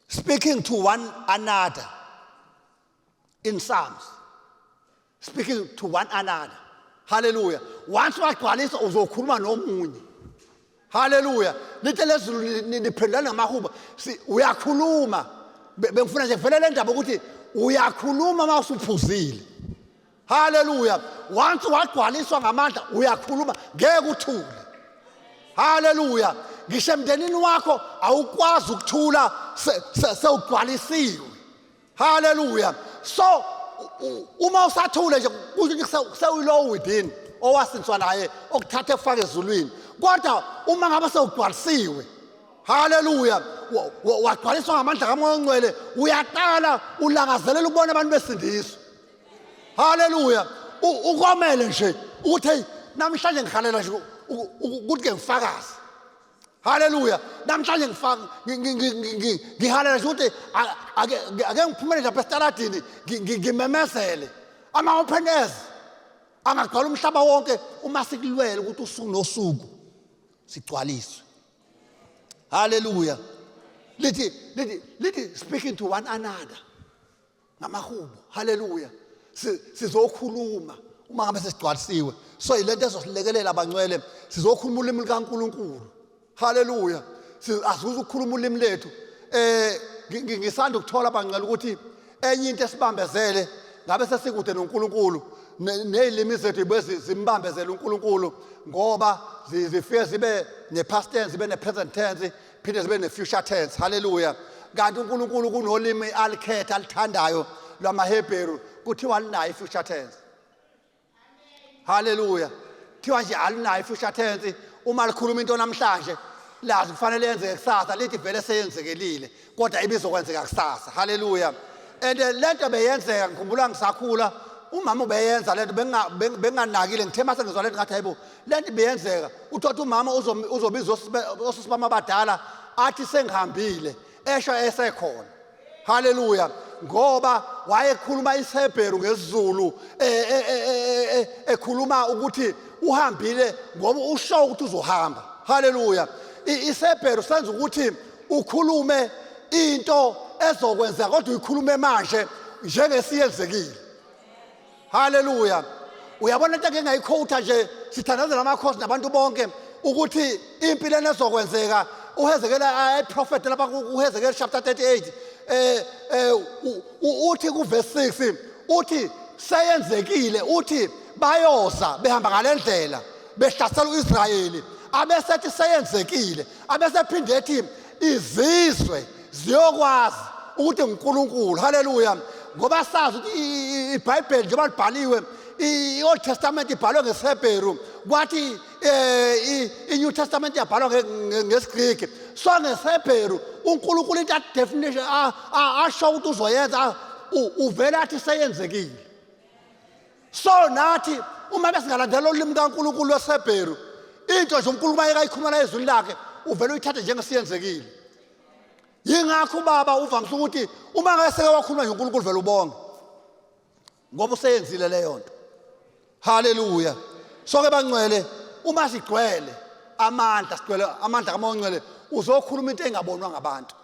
speaking to one another in Psalms. Speaking to one another. Hallelujah. Once wagcwalisa uzokhuluma nomunye. Hallelujah. Lithi lezulu niphendulana ngamahubo. Uyakhuluma. Bengifuna nje vele le ndaba ukuthi uyakhuluma mase uphuzile. Hallelujah. Once wagcwaliswa ngamandla uyakhuluma ngeke uthule. Hallelujah. Ngisho emndenini wakho awukwazi ukuthula sewugcwalisiwe. Hallelujah. So uma usathule nje kusho sewulow within owasintswa naye okuthatha efake ezulwini. Kodwa uma ngabe sewugcwalisiwe. Hallelujah. Wagcwaliswa ngamandla kamoya ongcwele uyaqala ulangazelela ukubona abantu besindiswa. Hallelujah. Ukomele nje ukuthi hey namhlanje ngihalela nje ukuthi ke ngifakaze. Hallelujah. Namhlanje ngihalela nje ukuthi ake ngiphumele lapha estaladini ngimemezele ama open airs angagcwala umhlaba wonke uma sikulwele ukuthi usuku nosuku sigcwaliswe. Hallelujah. Lithi speaking to one another ngamahubo. Hallelujah. Sizokhuluma uma ngabe sesigcwalisiwe. So ilento ezosilekelela abangcwele sizokhuluma ulimi likaNkulunkulu. Hallelujah. Asizuze ukukhuluma ulimi lethu. Ngisanda ukuthola abangcwele ukuthi enye into esibambezele ngabe sesikude noNkulunkulu nezilimi zethu zimbambezele uNkulunkulu ngoba zifike zibe ne-past tense zibe ne-present tense phinde zibe ne-future tense. Hallelujah. Kanti uNkulunkulu kunolimi alikhetha alithandayo lwamaHebheru kuthiwa linayo i-future tense. Hallelujah. Kuthiwa nje alinayo i-future tense uma likhuluma into namhlanje lazi kufanele yenzeke kusasa lithi vele seyenzekelile kodwa ibizokwenzeka kusasa. Hallelujah. And lento beyenzeka ngikhumbula ngisakhula umama ubeyenza lento benganakile ngithe mase ngizwa lento ngathi hayibo lento beyenzeka uthatha umama uzobiza osibama abadala athi sengihambile esho esekhona. Hallelujah. Ngoba wayekhuluma isiHebheru ngesizulu ekhuluma ukuthi uhambile ngoba usho ukuthi uzohamba. Hallelujah. isiHebheru senza ukuthi ukhulume into ezokwenzeka kodwa uyikhulume manje njengesiyenzekile. Hallelujah. Uyabona into engayikhotha nje sithandazela amakhosi nabantu bonke ukuthi impilo enezokwenzeka uHezekela prophet lapha uHezekela chapter 38 uthi ku verse 6 uthi seyenzekile uthi bayoza behamba ngalendlela behlasela uIsrayeli abesethi seyenzekile abesephinde ethi izizwe ziyokwazi ukuthi uNkulunkulu. Hallelujah. Ngoba sazi ukuthi iBhayibheli njengoba libhaliwe i-Old Testament ibhalwe ngesiHebheru kwathi i-New Testament yabhalwa ngesiGreek. So ngesiHebheru uNkulunkulu into definition asho ukuthi uzoyenza uvela athi seyenzekile. So nathi uma besingalandela ulimi kaNkulunkulu lwesiHebheru into nje uNkulunkulu ayikhulumela ezwini lakhe uvela uyithathe njengesiyenzekile. Yingakho baba uvamise ukuthi uma ngeseke wakhuluma nje uNkulunkulu vele ubonge ngoba useyenzile leyo nto. Haleluya. So ke bangcwele uma sigcwele amandla sigcwele amandla kaMoya oNgcwele uzokhuluma into engabonwa ngabantu.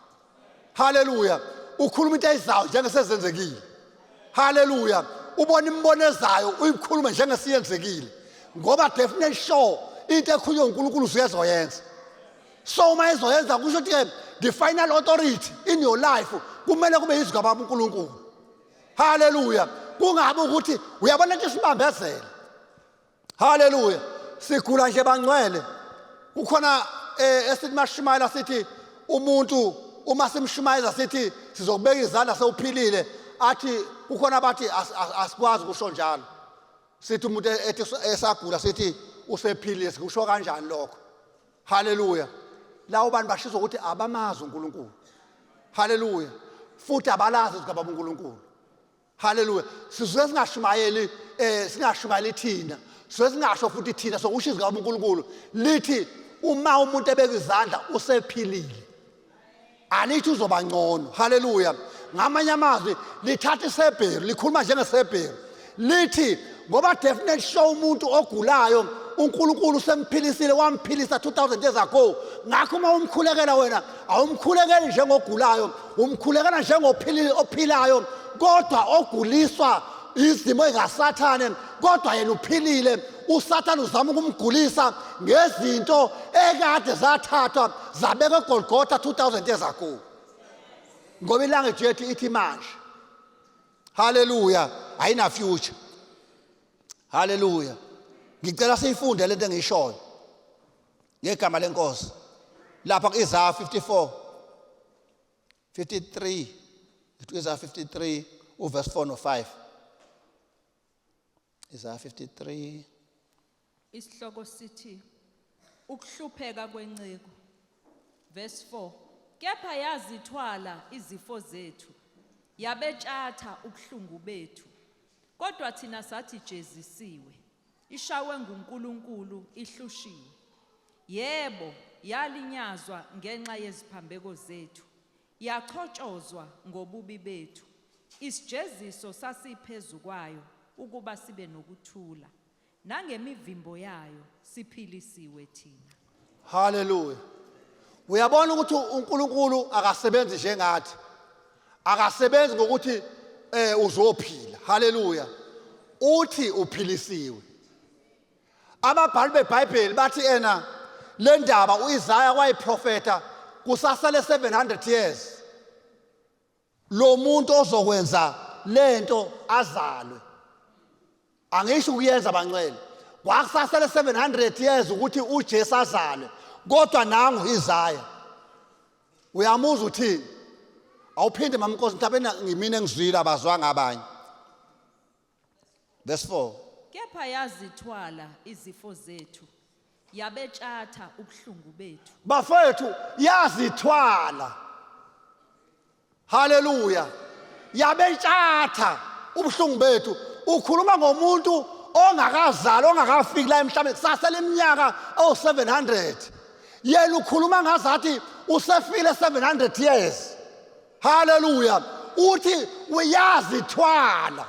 Haleluya. Ukhuluma into eyizayo njengesezenzekile. Haleluya. Ubona imbono ezayo uyikhuluma njengesiyenzekile ngoba definitely sure into ekhulunywa uNkulunkulu usuyezoyenza. So uma ezoyenza kusho ukuthi the final authority in your life kumele kube yizwi kaNkulunkulu. Haleluya. Kungabe ukuthi uyabona ukuthi sibambezela. Haleluya. Sigula nje bangcwele. Kukhona esithi mashimayela sithi umuntu uma simshimayeza sithi sizokubeka izandla sewuphilile athi kukhona abathi asikwazi ukusho njalo. Sithi umuntu ethi esagula sithi usephilile sikusho kanjani lokho. Haleluya. Lawo bantu bashizo ukuthi abamazi uNkulunkulu. Haleluya. Futhi abalazi izwi kaNkulunkulu. Haleluya. Sizuke singashumayeli singashumayeli thina. Sizuke singasho futhi thina sokusho izwi kaNkulunkulu lithi uma umuntu ebeka izandla usephilile. Anithi uzoba ngcono. Haleluya. Ngamanye amazwi lithatha isebheri likhuluma njengesebheri. Lithi ngoba definitely show umuntu ogulayo uNkulunkulu semphilisile wamphilisa 2000 years ago. Ngakho uma umkhulekela wena awumkhulekeli njengogulayo umkhulekela njengophilayo kodwa oguliswa izimo ezikaSathane kodwa yena uphilile. USathane uzama ukumgulisa ngezinto ekade zathathwa zabekwa eGolgotha 2000 years ago. Ngoba ilanguage yethu ithi manje. Haleluya. Ayina future. Haleluya. Ngicela siyifunde lento engiyishoyo ngegama lenkosi lapha kuIsaiah 54 53 Isaiah 53 uverse 4 no 5. Isaiah 53 Isihloko sithi ukuhlupheka kwenciko. Verse 4. Kepha yazithwala izifo zethu yabetshatha ubuhlungu bethu. Kodwa thina sathi jezisiwe. Ishawe nguNkulunkulu ihlushiwe. Yebo, yalinyazwa ngenxa yeziphambeko zethu. Yachotshozwa ngobubi bethu. Isijeziso sasiphezu kwayo ukuba sibe nokuthula. Nangemivimbo yayo siphilisiwe thina. Haleluya. Uyabona ukuthi uNkulunkulu akasebenzi njengathi. Akasebenzi ngokuthi uzophila. Haleluya. Uthi uphilisiwe. Ababhali beBhayibheli bathi le ndaba uIsaiah wayiprofeta kusasele 700 years. Lo muntu ozokwenza lento azalwe. Angisho ukuyenza bangcwele. Kwakusasele 700 years ukuthi uJesu azalwe. Kodwa nangu Isaiah. Uyamuzwa uthini? Awuphinde mamnkosi ntabeni ngimine ngizwile abazwanga abanye. Verse 4. Kepha yazithwala izifo zethu yabetshatha ubuhlungu bethu. Bafethu yazithwala. Haleluya. Yabetshatha ubuhlungu bethu. Ukhuluma ngomuntu ongakazali ongakafiki la emhlabeni sasele iminyaka 700. Yena ukhuluma ngazathi usefile 700 years. Haleluya. Uthi uyazithwala.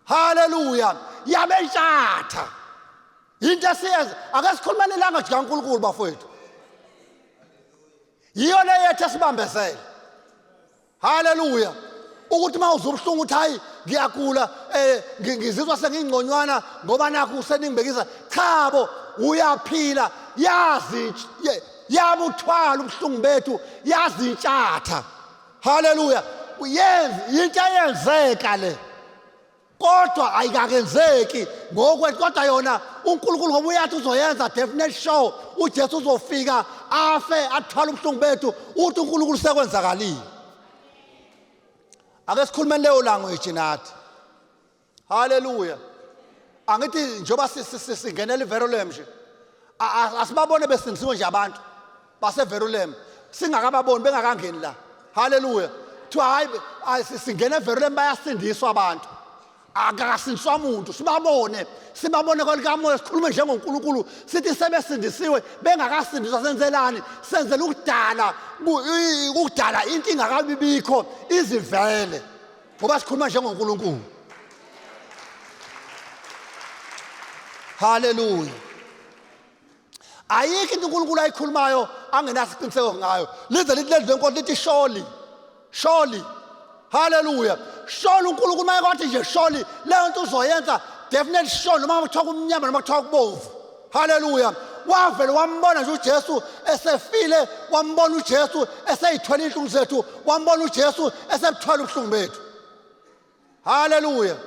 Haleluya. Yabetshatha. Into esiyenza ake sikhulumane language kaNkulunkulu bafowethu. Yiyo le yethu esibambezela. Haleluya. Ukuthi mawuzubuhlungu uthi hayi ngiyagula ngizizwa sengingconywana ngoba nakho useningibekisa cha bo uyaphila yazi yabuthwala ubuhlungu bethu yazitshatha. Haleluya. Uyenzi into eyenzeka le kodwa ayikakenzeki ngokwethu kodwa yona uNkulunkulu ngoba uyathi uzoyenza definitely sure uJesu uzofika afe athwala ubuhlungu bethu uthi uNkulunkulu sekwenzakalile. Ake sikhulumeni leyo language nathi. Haleluya. Angithi njoba singenela iVerulam nje asibabone besinziwe nje abantu baseVerulam singakababoni bengakangeni la. Haleluya. Kuthiwa hayi singena eVerulam bayasindiswa abantu. akakasindiswa umuntu sibabone kwalikamoya sikhulume njengoNkulunkulu sithi sebesindisiwe bengakasindiswa senzelani senzela ukudala into ingakabibikho izivele ngoba sikhuluma njengoNkulunkulu. Hallelujah. Ayikho into uNkulunkulu ayikhulumayo angenasiqiniseko ngayo. Lize lithi lenze inkonzo lithi surely. Hallelujah. Surely uNkulunkulu mayekwathi nje surely leyo nto uzoyenza definitely surely noma kuthiwa kumnyama noma kuthiwa kubomvu. Hallelujah. Wavele wambona nje uJesu esefile, wambona uJesu eseyithwele inhlungu zethu, wambona uJesu esebuthwala ubuhlungu bethu. Hallelujah.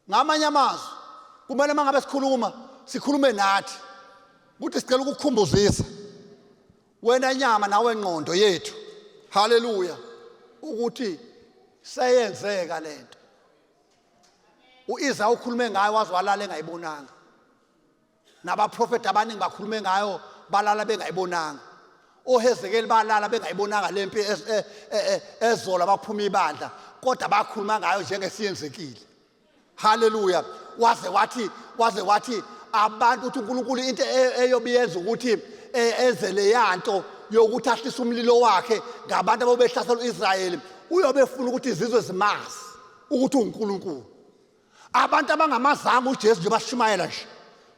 Ngamanye amazwi kumele mangabe sikhulume nathi ukuthi sicela ukukukhumbuzisa wena nyama nawe ngqondo yethu. Hallelujah. Ukuthi seyenzeka lento. uIsaya ukhulume ngayo wazwalala engayibonanga. Nabaprofeti abaningi bakhulume ngayo balala bengayibonanga. OHezekeli balala bengayibonanga lempi ezola baphuma ibandla kodwa bakhuluma ngayo njengesiyenzekile. Hallelujah. Waze wathi abantu uthi uNkulunkulu into eyobiyenza ukuthi ezele yanto yokuthi ahlise umlilo wakhe ngabantu abobehlasela uIsrayeli uyobefuna ukuthi izizwe zimazi ukuthi uNkulunkulu. Abantu abangamazanga uJesu nje bashumayela nje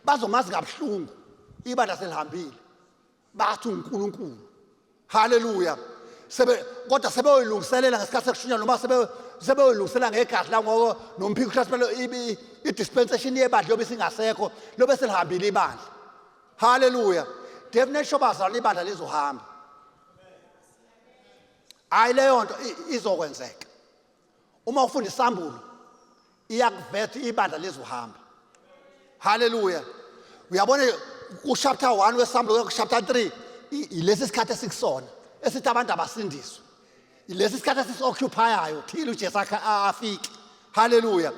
bazomazi kabuhlungu ibandla selihambile bathi uNkulunkulu. Hallelujah. Kodwa sebeyilungiselela ngesikhathi sekushunywa noma sebeyilungisela ngegazi la ngoko nomphiko hlasimelo idispensation yebandla lobe singasekho lobe selihambile ibandla. Hallelujah. Definitely shobazana ibandla lizohamba. Hayi leyo nto izokwenzeka. Uma ufunda isambulo iyakuvetha ibandla lizohamba. Hallelujah. Uyabona ku chapter 1 wesambulo ku chapter 3 ilesi sikhathi esikusona esithi abantu abasindiswe. Ilesi sikhathi esisioccupayayo thina uJesu afike. Hallelujah.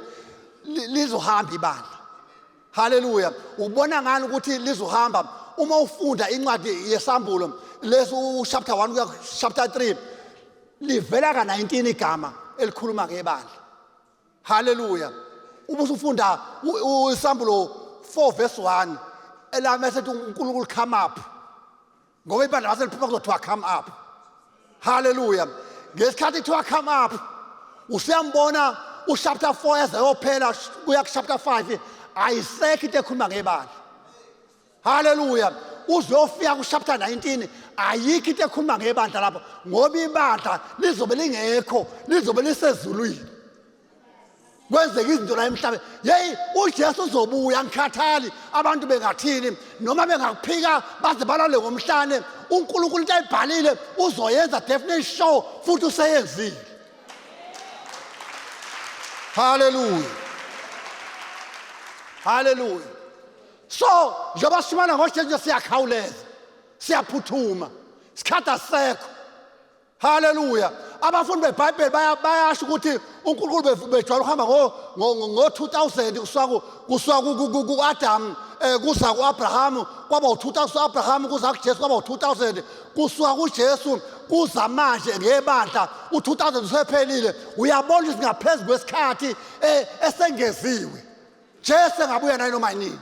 Lizohamba ibandla. Hallelujah. Ubona ngani ukuthi lizohamba uma ufunda incwadi yesambulo leso chapter 1 kuya chapter 3 livela ka19 igama elikhuluma ngebandla. Hallelujah. Uma usufunda isambulo 4 verse 1 elamesethi uNkulunkulu come up. Ngoba ibandla baseliphuma kuzothiwa come up. Hallelujah. Ngesikhathi kuthiwa come up usiyambona chapter 4 ezayophela kuya chapter 5 ayisekho into ekhuluma ngebandla. Hallelujah. Uzofika ku chapter 19 ayikho into ekhuluma ngebandla lapho ngoba ibandla lizobe lingekho lizobe lisezulwini. Kwenzeka izinto la emhlabeni. Hey uJesu uzobuya ngikhathali abantu bengathini noma bengakuphika baze balale ngomhlane uNkulunkulu into ayibhalile uzoyenza definitely sure futhi useyenzile. Hallelujah. Hallelujah. So njengoba simana ngoJesu siyakhawuleza siyaphuthuma sikhatha sekho. Hallelujah. Abafundi beBhayibheli bayasho ukuthi uNkulunkulu bejwayele ukuhamba ngo 2000 kusuka ku Adam kuza kuAbraham kwaba u2000 Abraham kuza kuJesu kwaba u2000 kusuka kuJesu kuza manje ngebandla u2000 usephelile. Uyabona ukuthi ngaphezulu kwesikhathi esengeziwe Jesu ngabuya naye noma yini.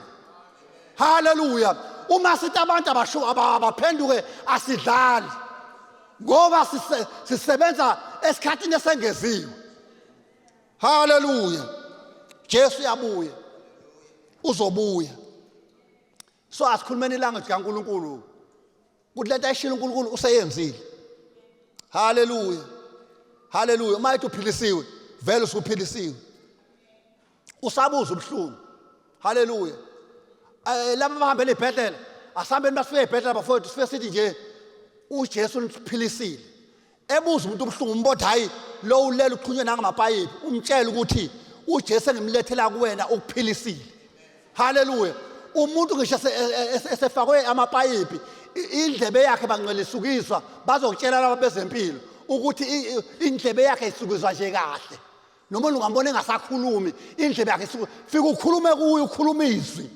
Hallelujah. Uma sithi abantu abaphenduke asidlali ngoba sisebenza esikhathini esengeziwe. Hallelujah. Jesu uyabuya uzobuya. So asikhulumeni ilanguage kaNkulunkulu ukuthi lento ayishilo uNkulunkulu useyenzile. Hallelujah. Hallelujah. Uma ethi uphilisiwe vele usuphilisiwe usabuza ubuhlungu. Hallelujah. Laba abahambele eBhethela asihambeni basifike eBhethela bafowethu sifike sithi nje uJesu uniphilisile. Ebuza umuntu ubuhlungu umbotha hayi lo ulela uqhunywe nangamapayipi umtshela ukuthi uJesu engimlethela kuwena ukuphilisile. Hallelujah. Umuntu ngisho esefakwe amapayipi indlebe yakhe bangcelisukiswa bazokutshela laba bezempilo ukuthi indlebe yakhe isukizwa nje kahle. Noma ungambona engasakhulumi indlebe yakhe fika ukhulume kuyo ukhuluma izwi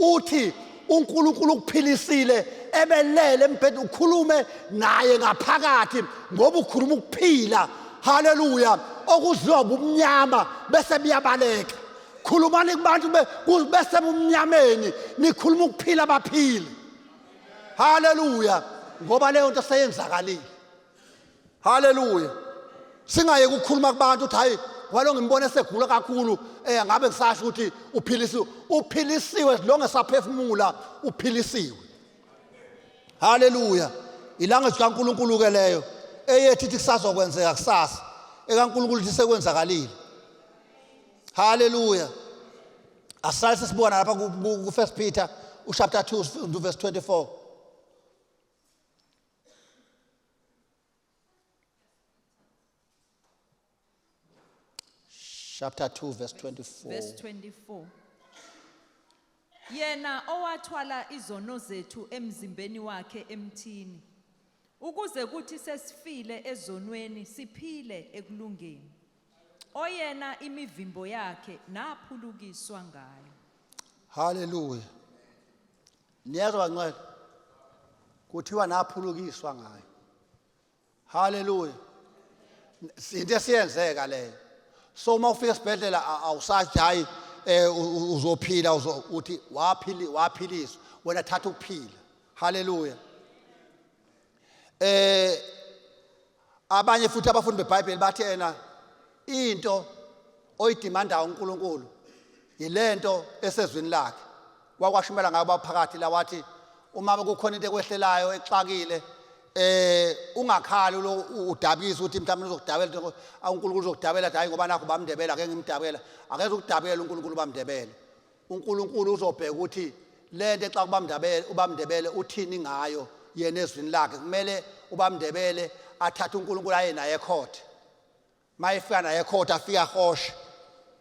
uthi uNkulunkulu ukuphilisile ebelele embhedeni ukhulume naye ngaphakathi ngoba ukhuluma ukuphila haleluya okuziwa ubumnyama bese biyabaleka khulumani kubantu bese bumnyameni nikhuluma ukuphila abaphili haleluya ngoba leyo nto seyenzakalile haleluya singayeke ukukhuluma kubantu uthi hayi kwalo ngimbone segula kakhulu ngabe ngisasho ukuthi uphilisiwe silonge saphefumula uphilisiwe haleluya ilanga likaNkulunkulu ke leyo eyethi ithi kusazokwenzeka kusasa ekaNkulunkulu ithi sekwenzakalile haleluya asale sesibona lapha ku 1 Peter chapter 2 verse 24 chapter 2 verse 24 verse 24 yena owathwala izono zethu emzimbeni wakhe emthini ukuze kuthi sesifile ezonweni siphile ekulungeni oyena imivimbo yakhe naphulukiswa ngayo haleluya niyazwa ngcwele kuthiwa naphulukiswa ngayo haleluya into esiyenzeka leyo so uma ufika esibhedlela awusathi hayi uzophila uthi waphiliswa wena thatha ukuphila haleluya abanye futhi abafundi beBhayibheli bathi yena into oyidemandayo uNkulunkulu yilento esezwini lakhe wakwashumela ngayo baphakathi la wathi uma kukhona into ekwehlelayo exakile ungakhali lo udabisa ukuthi mhlawumbe uzokudabela uNkulunkulu uzokudabela hayi ngoba nakho bamndebela ake ngimdabela akeze ukudabela uNkulunkulu bamndebele uNkulunkulu uzobheka ukuthi lento exa ubamndebele uthini ngayo yena ezwini lakhe kumele ubamndebele athathe uNkulunkulu aye naye ecourt mayifika naye ecourt afika hosha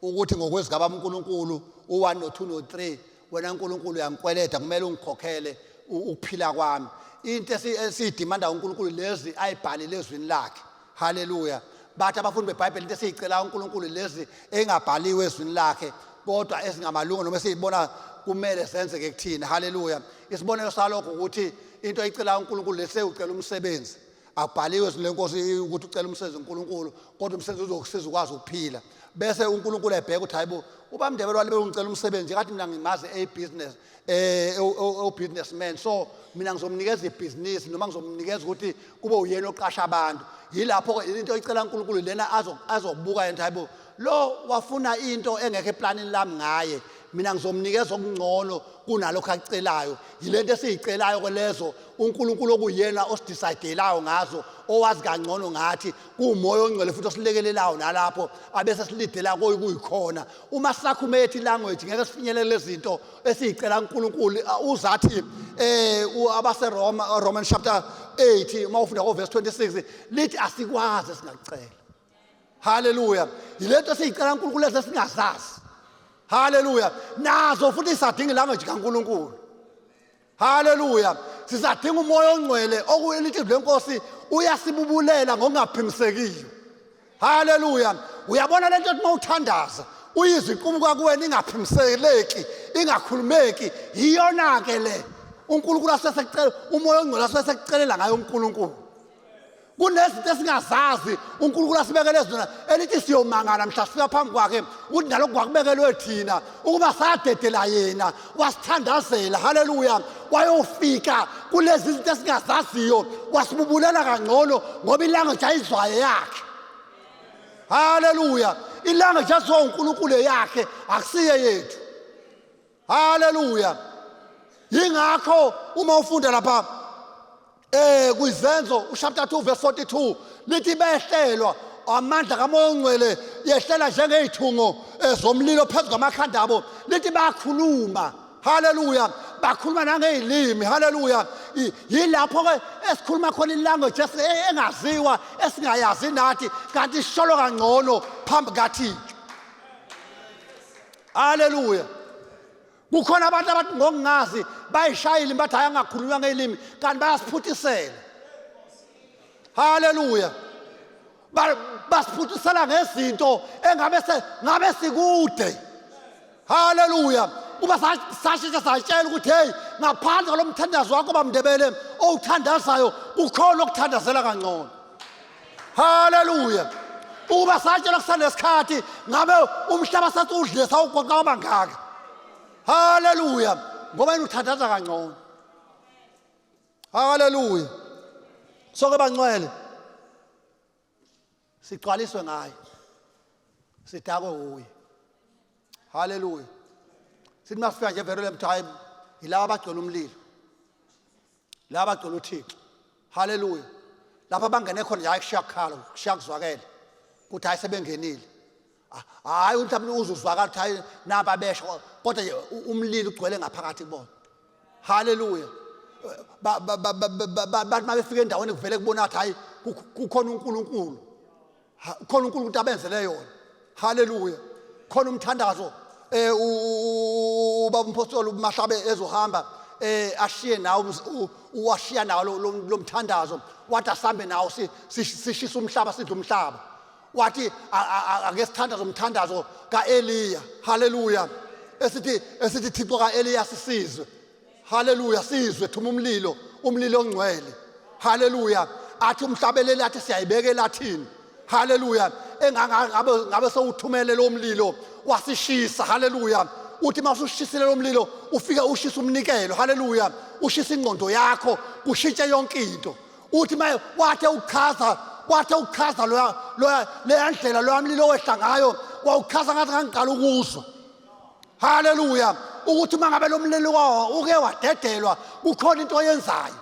ukuthi ngokwezigaba uNkulunkulu u1 no2 no3 wena uNkulunkulu uyangikweleta kumele ungikhokhele ukuphila kwami into esiyidimanda uNkulunkulu lezi ayibhalile ezwini lakhe haleluya bathi abafundi beBhayibheli into esiyicela uNkulunkulu lezi engabhaliwe ezwini lakhe kodwa esingamalungu noma esiyibona kumele senzeke kuthina haleluya isibonelo salokho ukuthi into ayicela uNkulunkulu lese ucela umsebenzi abhaliwe ezwini lenkosi ukuthi ucela umsebenzi uNkulunkulu kodwa umsebenzi uzokusiza ukwazi ukuphila bese uNkulunkulu ebheka ukuthi hayibo ubamndebele wale bengicela umsebenzi ngathi mina ngimazi businessman so mina ngizomnikeza ibusiness noma ngizomnikeza ukuthi kube uyena oqasha abantu yilapho into oyicela uNkulunkulu lena azokubuka yena hayibo lo wafuna into engekho eplanini lami ngaye mina ngizomnikeza okungcono kunalokho acelayo yilento esiyicelayo kwelezo uNkulunkulu okuyena osidecidelayo ngazo owazi kangcono ngathi kuumoya ongcwele futhi osilekelelayo nalapho abese silidela kuyikhona uma sakhumethi language ngeke sifinyelele lezinto esiyicela uNkulunkulu uzathi abase Roman chapter 8 uma ufunda ku verse 26 lithi asikwazi singacela haleluya yilento esiyicela uNkulunkulu lezi singazazi haleluya nazo futhi isadinga language kaNkulunkulu haleluya sisadinga umoya ongcwele okuyilithi lenkosi uyasibubulela ngokungaphimisekiyo haleluya uyabona lento uma uthandaza uyizwe iqhumuka kuwena ingaphimiseleki ingakhulumeki iyona ke le uNkulunkulu asesekucela umoya ongcwele asesekucelela ngayo uNkulunkulu kunezinto esingazazi uNkulunkulu asibekele zona elithi siyomangala mhla sifika phambi kwakhe ukuthi nalokho kwakubekelwe thina ukuba sadedela yena wasithandazela haleluya wayofika kulezi zinto esingazaziyo wasibubulela kangcono ngoba ilanga jayizwayo yakhe haleluya ilanga jazwa uNkulunkulu yakhe akusiye yethu haleluya yingakho uma ufunda lapha kuizenzo chapter 2 verse 42 lithi behlelwa amandla kaMoya ongcwele yehlela njengezithungo zomlilo phezulu kwamakhanda abo lithi bayakhuluma haleluya bakhuluma nangezilimi haleluya yilapho ke esikhuluma khona ilanguage engaziwa esingayazi nathi kanti sisholo kangcono phambi kaThixo haleluya kukhona abantu abathi ngokungazi bayishayile bathi ayangakhulunywa ngelimi kanti bayasiphuthisela haleluya basiphuthisela ngezinto ngabe sikude haleluya uba sashintsha satshela ukuthi hey ngaphandle kwalomthandazo wakho bamndebele owuthandazayo ukhona ukuthandazela kangcono haleluya uba satshelwa kusanesikhathi ngabe umhlaba sathi udle sawugoqa abangaka. Haleluya, ngoba yena uthandaza kangcono. Haleluya. Sonke bangcwele sigcwaliswe ngaye, sidakwe uye. Haleluya. Sithi masifika nje vele lemthayi yilabo abagcwele umlilo, laba abagcwele uThixo. Haleluya. Lapha bangene khona nje akushiya kukhala, kushiya kuzwakela ukuthi hayi sebengenile. Hayi mhlawumbe uzuzwakala ukuthi hayi naba besha, kodwa nje umlilo ugcwele ngaphakathi kubona. Haleluya. Bathi mabefika endaweni kuvele kubona ukuthi hayi kukhona uNkulunkulu. Khona uNkulunkulu ukuthi abenzele yona. Haleluya. Khona umthandazo ubaba umpostoli uMahlabe ezohamba ashiye nawo uwashiya nawo lo mthandazo, wathi asambe nawo sishisa umhlaba sidla umhlaba. Wathi ake sithandaze umthandazo kaEliya. Haleluya. Esithi Thixo kaEliya sisizwe. Haleluya, sizwe thuma umlilo ongcwele. Haleluya. Athi umhlabeleli athi siyayibekela thini. Haleluya. Ngabe sewuthumele lo mlilo wasishisa. Haleluya. Uthi mawusushisile lo mlilo ufika ushisa umnikelo. Haleluya. Ushisa ingqondo yakho, kushintshe yonke into. Uthi maye wathe ukhaza leya ndlela lo mlilo wehla ngayo, wawukhaza ngathi ngangqala ukuzwa. Haleluya. Ukuthi mangabe lo mlilo wawo uke wadedelwa kukhona into oyenzayo.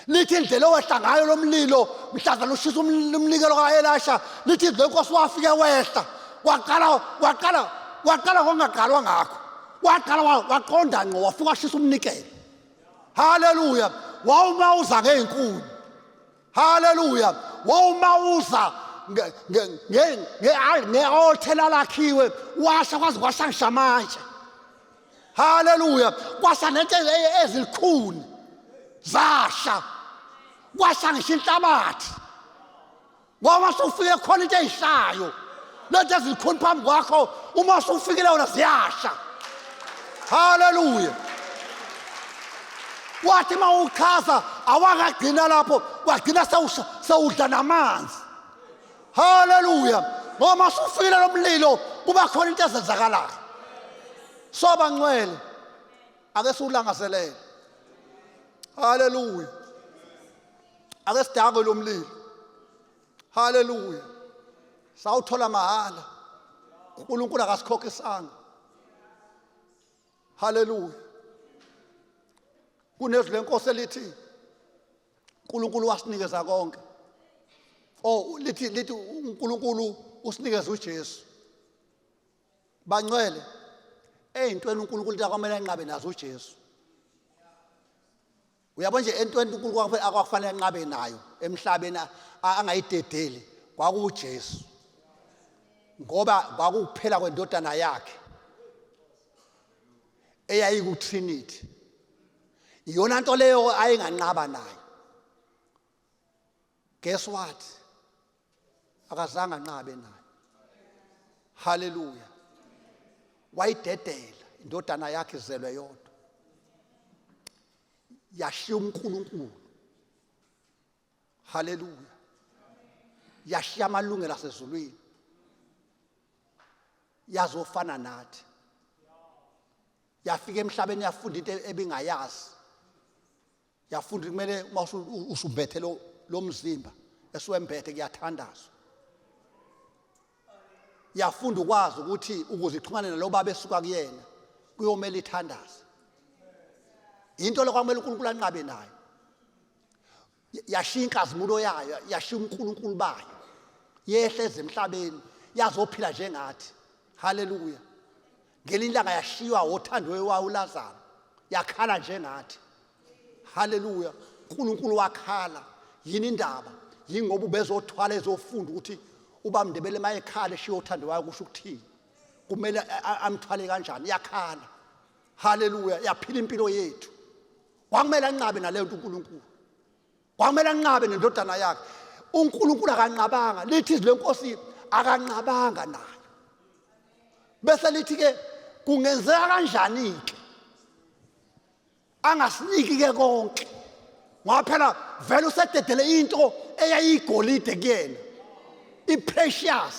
Lithi indlela owehla ngayo lo mlilo mhlaza lushisa umnikelo kaElisha, lithi lo Nkosi wafike wehla waqala kongaqalwa ngakho, waqonda ngqo wafika washisa umnikelo. Haleluya. Wawumawuza ngeenkuni. Haleluya. Wawumawuza nge-altar lakhiwe washa kwaze kwashangisha amanje. Haleluya. Kwasha nento ezilikhuni zasha, kwashangisha inhlabathi. Ngoba sufike khona into eyishayo, lento ezilikhuni phambi kwakho uma usufikile wona ziyasha. Haleluya. Wathi mawukhaza awakagcina lapho, wagcina sewudla namanzi. Haleluya. Ngoba usufikile lo mlilo kuba khona into ezenzakalayo. Soba ngcwele ake siwulangazelele. Haleluya. Ake sidakwe lo mlilo. Haleluya. Sawuthola mahala. uNkulunkulu akasikhokhisanga. Haleluya. Kunezwi lenkosi elithi uNkulunkulu wasinikeza konke. Lithi uNkulunkulu usinikeza uJesu. Bangcwele eyintweni uNkulunkulu akwamele enqabe nazo uJesu. Uyabona nje entweni uNkulunkulu akwafanele enqabe nayo emhlabeni angayidedeli kwakuuJesu. Ngoba kwakuphela kwendodana yakhe eyayikuTrinity. Iyona nto leyo ayinganqaba nayo. Guess what? Akazange anqabe nayo. Haleluya. Wayidedela indodana yakhe izelwe yodwa. Yashiya uNkulunkulu. Haleluya. Yashiya amalungelo asezulwini. Yazofana nathi. Yafika emhlabeni yafunda into ebingayazi. Yafunda kumele usumbethe lo mzimba esiwembethe kuyathandazwa. Yafunda ukwazi ukuthi ukuze ixhumane nalo baba esuka kuyena kuyomela ithandaze. Into lokwamela uNkulunkulu anqabe nayo. Yashiya inkazimulo yayo, yashiya uNkulunkulu bayo. Yehleze emhlabeni yazophila njengathi. Haleluya. Ngelinye ilanga yashiywa othandwe wayo uLazaro. Yakhala njengathi. Haleluya. uNkulunkulu wakhala. Yini indaba? Yingoba ubezothwala ezofunda ukuthi uba Mndebele mayekhala eshiya othandwe wayo kusho ukuthini. Kumele amthwale kanjani? Yakhala. Haleluya. Yaphila impilo yethu. Kwakumele anqabe naleyo nto uNkulunkulu. Kwakumele anqabe nendodana yakhe. uNkulunkulu akanqabanga. Lithi izwi lenkosi akanqabanga nayo. Bese lithi ke kungenzeka kanjani ke angasiniki ke konke, ngoba phela vele usededele into eyayigolide kuyena. i-precious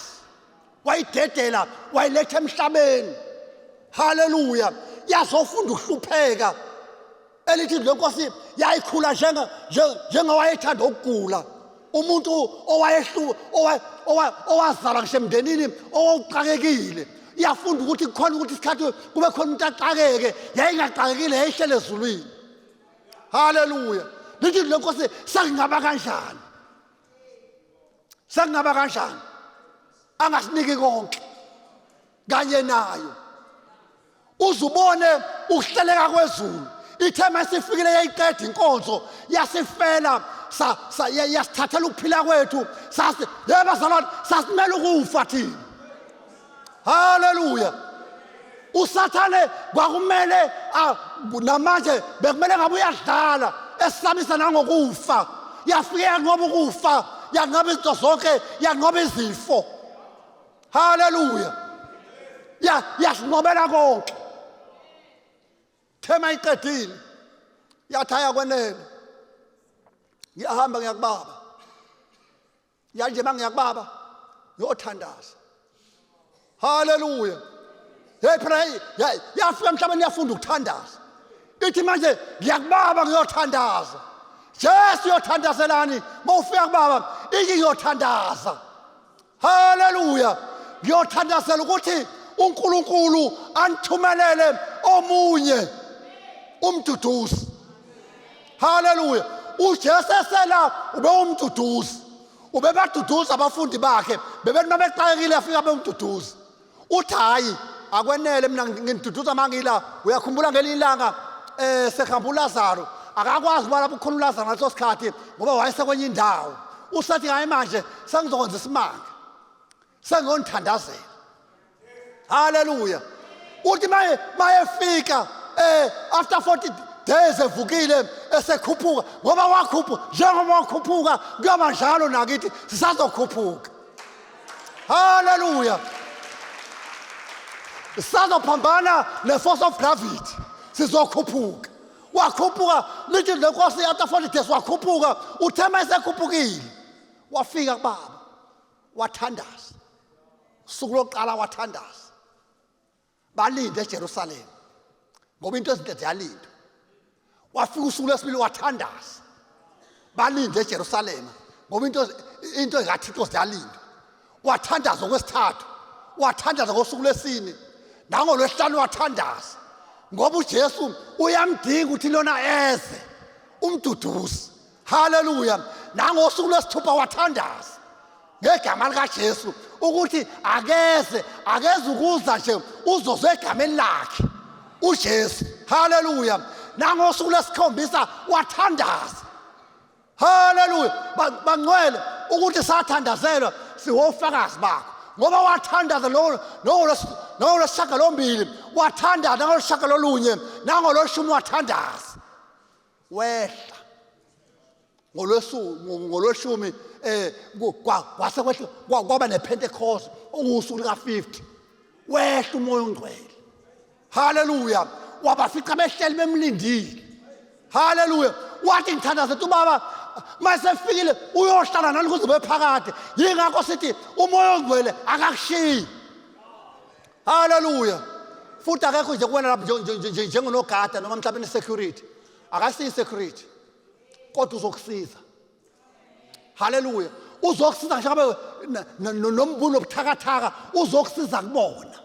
wayidedela wayiletha emhlabeni. Haleluya. Yazofunda ukuhlupheka. Elithi le Nkosi yayikhula njengowayethanda ukugula. Umuntu owazalwa ngisho emndenini owuqakekile. Iyafunda ukuthi kukhona ukuthi isikhathi kube khona umuntu aqakeke, yayingaqakekile yayihlele ezulwini. Haleluya. Lithi le Nkosi sakungaba kanjani? Sakungaba kanjani? Angasiniki konke kanye nayo. Uzubone ukuhleleka kwezulu. Ithema esifikile yayiqeda inkonzo yasifela yasithathela ukuphila kwethu yebazalwane sasimele ukufa thina. Haleluya. Usathane kwakumele namanje bekumele ngabe uyadlala esisabisa nangokufa. Yafika ngoba ukufa yanqoba izinto zonke yanqoba izifo. Haleluya. Yasinqobela konke. Thema iqedile yathaya kwenene. Ngiyahamba ngiyakubaba. Yanje mangiyakubaba ngiyothandaza. Haleluya. Hey pray yafika emhlabeni yafunda ukuthandaza. Ithi manje ngiyakubaba ngiyothandaza. Jesu uyothandazelani mawufika kubaba iki ngiyothandaza. Haleluya. Ngiyothandazela ukuthi uNkulunkulu anithumelele omunye umduduzi. Haleluya. uJesu esela ube umduduzi. Ubebaduduza abafundi bakhe bebethi mabeqakekile afika abemduduzi. Uthi hayi akwenele mina nginiduduza mangila. Uyakhumbula ngelinye ilanga sekhamba uLazaro akakwazi ukuba lapho khona uLazaro ngaleso sikhathi ngoba wayesekwenye indawo. Usathi hayi manje sengizokwenza isimanga. Sengonithandazela. Haleluya. Uthi mayefika after 40 days evukile esekhuphuka ngoba wakhuphuka njengoba wakhuphuka kuyoba njalo nakithi sisazokhuphuka. Haleluya. Sisazophambana ne-force of gravity sizokhuphuka. Wakhuphuka lithi le Nkosi after 40 days wakhuphuka uthema esekhuphukile. Wafika kubaba wathandaza. Usuku lokuqala wathandaza. Balinde eJerusalema ngoba into ezinhle ziyalindwa. Wafika usuku lesibili wathandaza. Balinde eJerusalema ngoba into ezikaThixo ziyalindwa. Wathandaza ngokwesithathu. Wathandaza ngosuku lesine. Nangolwesihlanu wathandaza. Ngoba uJesu uyamdinga ukuthi lona eze umduduzi. Haleluya. Nangosuku lesithupha wathandaza. Ngegama likaJesu ukuthi akeze ukuza nje uzozwe egameni lakhe uJesu. Haleluya. Nangosuku lesikhombisa wathandaza. Haleluya. Bangcwele ukuthi sathandazelwa siwofakazi bakho ngoba wathandaza nangolosishiyagalombili wathandaza nangolosishiyagalolunye nangolweshumi wathandaza. Wehla ngolweshumi kwase kwaba nePentecost okusuku lika-50. Wehla umoya ongcwele. Haleluya. Wabafica behleli bemlindile. Haleluya. Wathi ngithandaza ubaba mayesefikile uyohlala nani kuze bephakade. Yingakho sithi umoya ongcwele akakushiyi. Haleluya. Futhi akekho nje kuwena lapho njengonogada noma mhlawumbe security. Akasiyi security. Kodwa uzokusiza. Haleluya. Uzokusiza njengoba nombulo obuthakathaka uzokusiza kubona.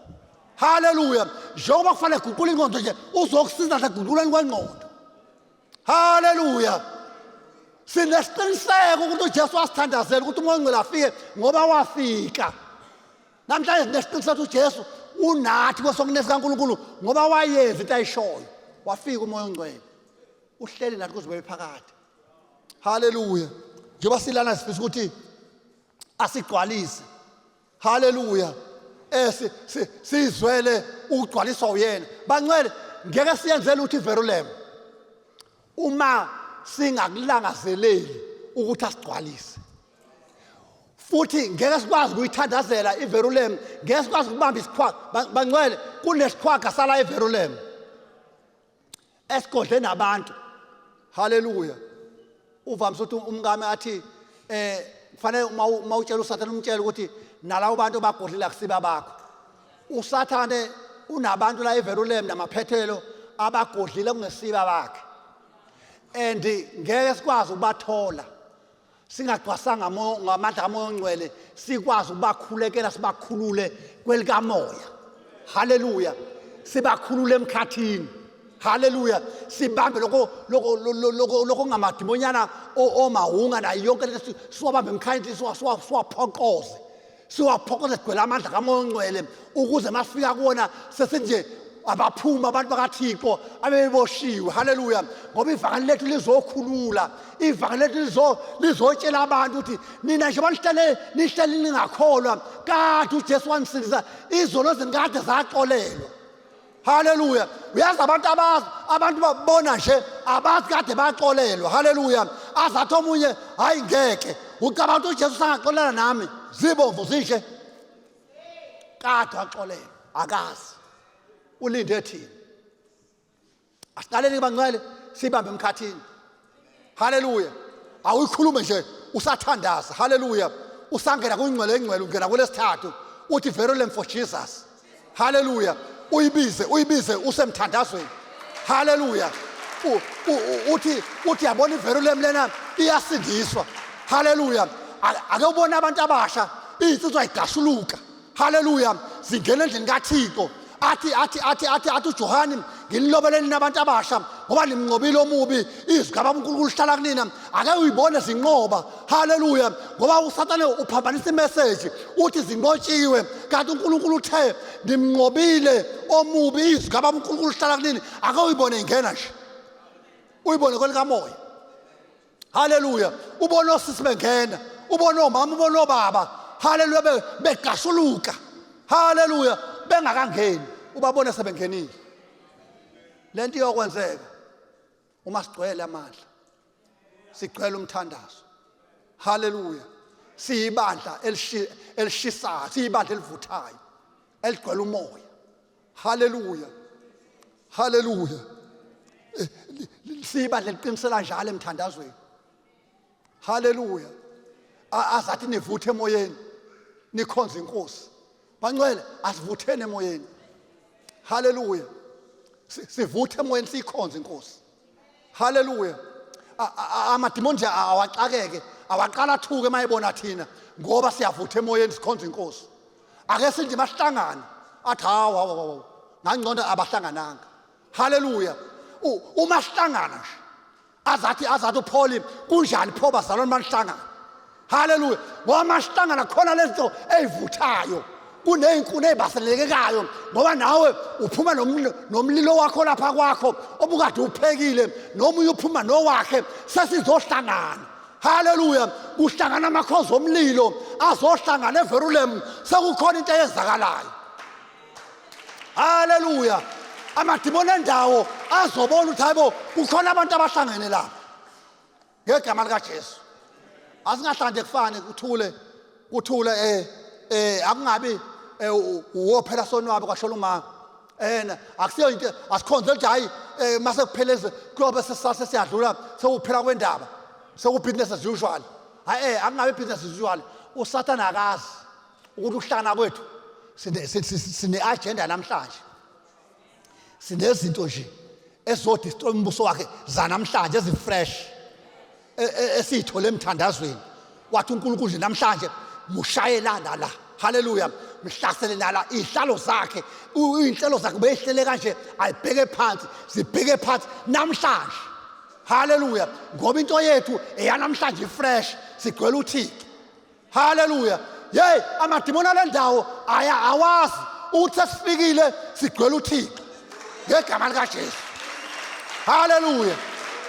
Haleluya. Njengoba kufanele guqula ingqondo nje uzokusiza naguquleni kwengqondo. Haleluya. Sinesiqiniseko ukuthi uJesu wasithandazela ukuthi umoya ongcwele afike ngoba wafika. Namhlanje sinesiqiniseko ukuthi uJesu unathi kwesokune sikaNkulunkulu ngoba wayenza into ayishoyo. Wafika umoya ongcwele. Uhleli nathi kuze bephakade. Haleluya. Njengoba silana sifisa ukuthi asigcwalise. Haleluya. Sizwele ukugcwaliswa uyena. Bangcwele ngeke siyenzele ukuthi iVerulam uma singakulangazeleli ukuthi asigcwalise. Futhi ngeke sikwazi ukuyithandazela iVerulam, ngeke sikwazi ukubamba isikhwaga. Bangcwele kunesikhwaga sala iVerulam esigodle nabantu. Haleluya. Uvamise ukuthi umkami athi kufanele uma utshela uSathane umtshela ukuthi nalawo bantu bagodlila kusiba bakho. uSathane unabantu la eVerulam namaphethelo abagodlile kungesiba bakhe, and ngeke sikwazi ukubathola singagcwasanga ngamandla kaMoya oNgcwele, sikwazi ukubakhulekela sibakhulule kwelikamoya. Haleluya. Sibakhulule emkhathini. Haleluya. Sibambe lokho ngamadimonyana omahunga na yonke lento siwabambe emkhathini siwaphoqoze. Siwaphoqoze sigcwele amandla kaMoya oNgcwele ukuze masifika kuona sesenje abaphuma abantu bakaThixo abeboshiwe. Haleluya. Ngoba ivangeli lethu lizokhulula, ivangeli lethu lizotshela abantu ukuthi nina nje nihlele ningakholwa kade uJesu wanisindisa, izono zingade zaxolelwa. Haleluya. Uyazi abantu babona nje abazi kade baxolelwa. Haleluya. Azathi omunye hayi ngeke ucabanga ukuthi uJesu sangaxolela nami zibomvu zinje kade waxolelwa akazi. Ulinde thina. Asiqaleni bangcwele sibambe emkhathini. Haleluya. Awuyikhulume nje usathandaza. Haleluya. Usangena kuNgcwele eNgcwele ungena kulesithathu uthi Verulam for Jesus. Haleluya. Uyibize usemthandazweni. Haleluya. Uthi yabona iVerulam lena iyasindiswa. Haleluya. Ake ubone abantu abasha insizwa igashuluka. Haleluya. Zingena endlini kaThixo. Athi uJohani ngililobeleni nabantu abasha ngoba nimnqobile omubi, izigaba uNkulunkulu sihlala kunina. Ake uyibone zinqoba. Haleluya. Ngoba uSathane uphambanisa imessage uthi zinqotshiwe, kanti uNkulunkulu uthe nimnqobile omubi, izigaba uNkulunkulu sihlala kunina. Ake uyibone ingena nje, uyibone kwelikamoya. Haleluya. Ubone osisi bengena, ubone omama, ubone obaba. Haleluya. Begashuluka. Haleluya. Bengakangeni ubabone sebengenile. Lento iyokwenzeka uma sigcwele amandla, sigcwele umthandazo. Haleluya. Siyibandla elishisayo, siyibandla elivuthayo, eligcwele umoya. Haleluya. Haleluya. Siyibandla eliqinisela njalo emthandazweni. Haleluya. Azathi nivuthe emoyeni nikhonze inkosi. Bangcwele asivuthene emoyeni. Haleluya. Sivuthe emoyeni sikhonze inkosi. Haleluya. Amadimoni nje awaxakeke, awaqala athuke mayibona thina ngoba siyavutha emoyeni sikhonze inkosi. Ake sinje masihlangana athi hawa ngangcondo abahlangananga. Haleluya. Uma sihlangana nje azathi uPaul kunjani pho bazalwane manihlangana. Haleluya. Ngoba masihlangana khona lento eyivuthayo, kuneyinkuni ezibaselelekayo ngoba nawe uphuma nomlilo wakho lapha kwakho obukade uphekile, noma uyophuma nowakhe sesizohlangana. Haleluya. Kuhlangana amakhozi omlilo azohlangana eVerulam, sekukhona into eyenzakalayo. Haleluya. Amadimoni endawo azobona ukuthi hayibo kukhona abantu abahlangene lapha ngegama likaJesu. Asingahlanje kufane kuthule akungabi uwophela sonwabe kwashola uma akusiyo into asikhonze nje hayi mase kupheleze kuyobe sesiyadlula sewuphela kwendaba sekubusiness as usual. Hayi akungabi business as usual. uSathane akazi ukuthi ukuhlangana kwethu sine agenda namhlanje, sinezinto nje ezodistorm umbuso wakhe zanamhlanje ezifresh esithole emthandazweni. Wathi uNkulunkulu nje namhlanje mushayelana la. Haleluya. Mhlasele nala ihlalo zakhe, inhlelo zakhe behlele kanje ayibheke phansi, zibheke phansi namhlanje. Haleluya. Ngoba into yethu eyanamhlanje fresh, sigcwele uThixo. Haleluya. Hey, amadimoni alendawo awazi ukuthi sifikile sigcwele uThixo ngegama likaJesu. Haleluya.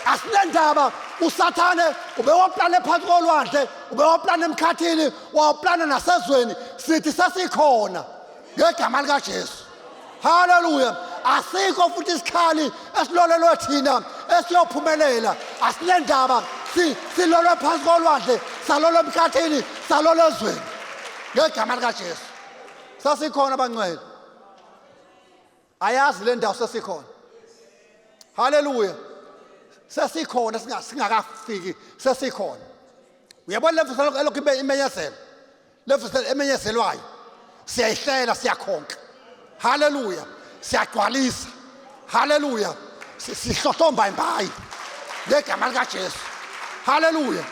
Asinendaba uSathane ubewaplana phansi kolwandle, ubewaplana emkhathini, waplana nasezweni, sithi sesikhona ngegama likaJesu. Haleluya. Asikho futhi isikhali esilolelwe thina esiyophumelela. Asinendaba silolwe phansi kolwandle, salolwe emkhathini, salolwe ezweni ngegama likaJesu. Sasikhona bangcwele. Ayazi le ndawo sesikhona. Haleluya. Sesikhona singakafiki sesikhona. uyabona le vusa lokho imenyezelo le vusa emenyezelwayo siyayihlela siyakhonka haleluya siyagcwalisa haleluya sihlohlomba imbayi ngegama lika Jesu haleluya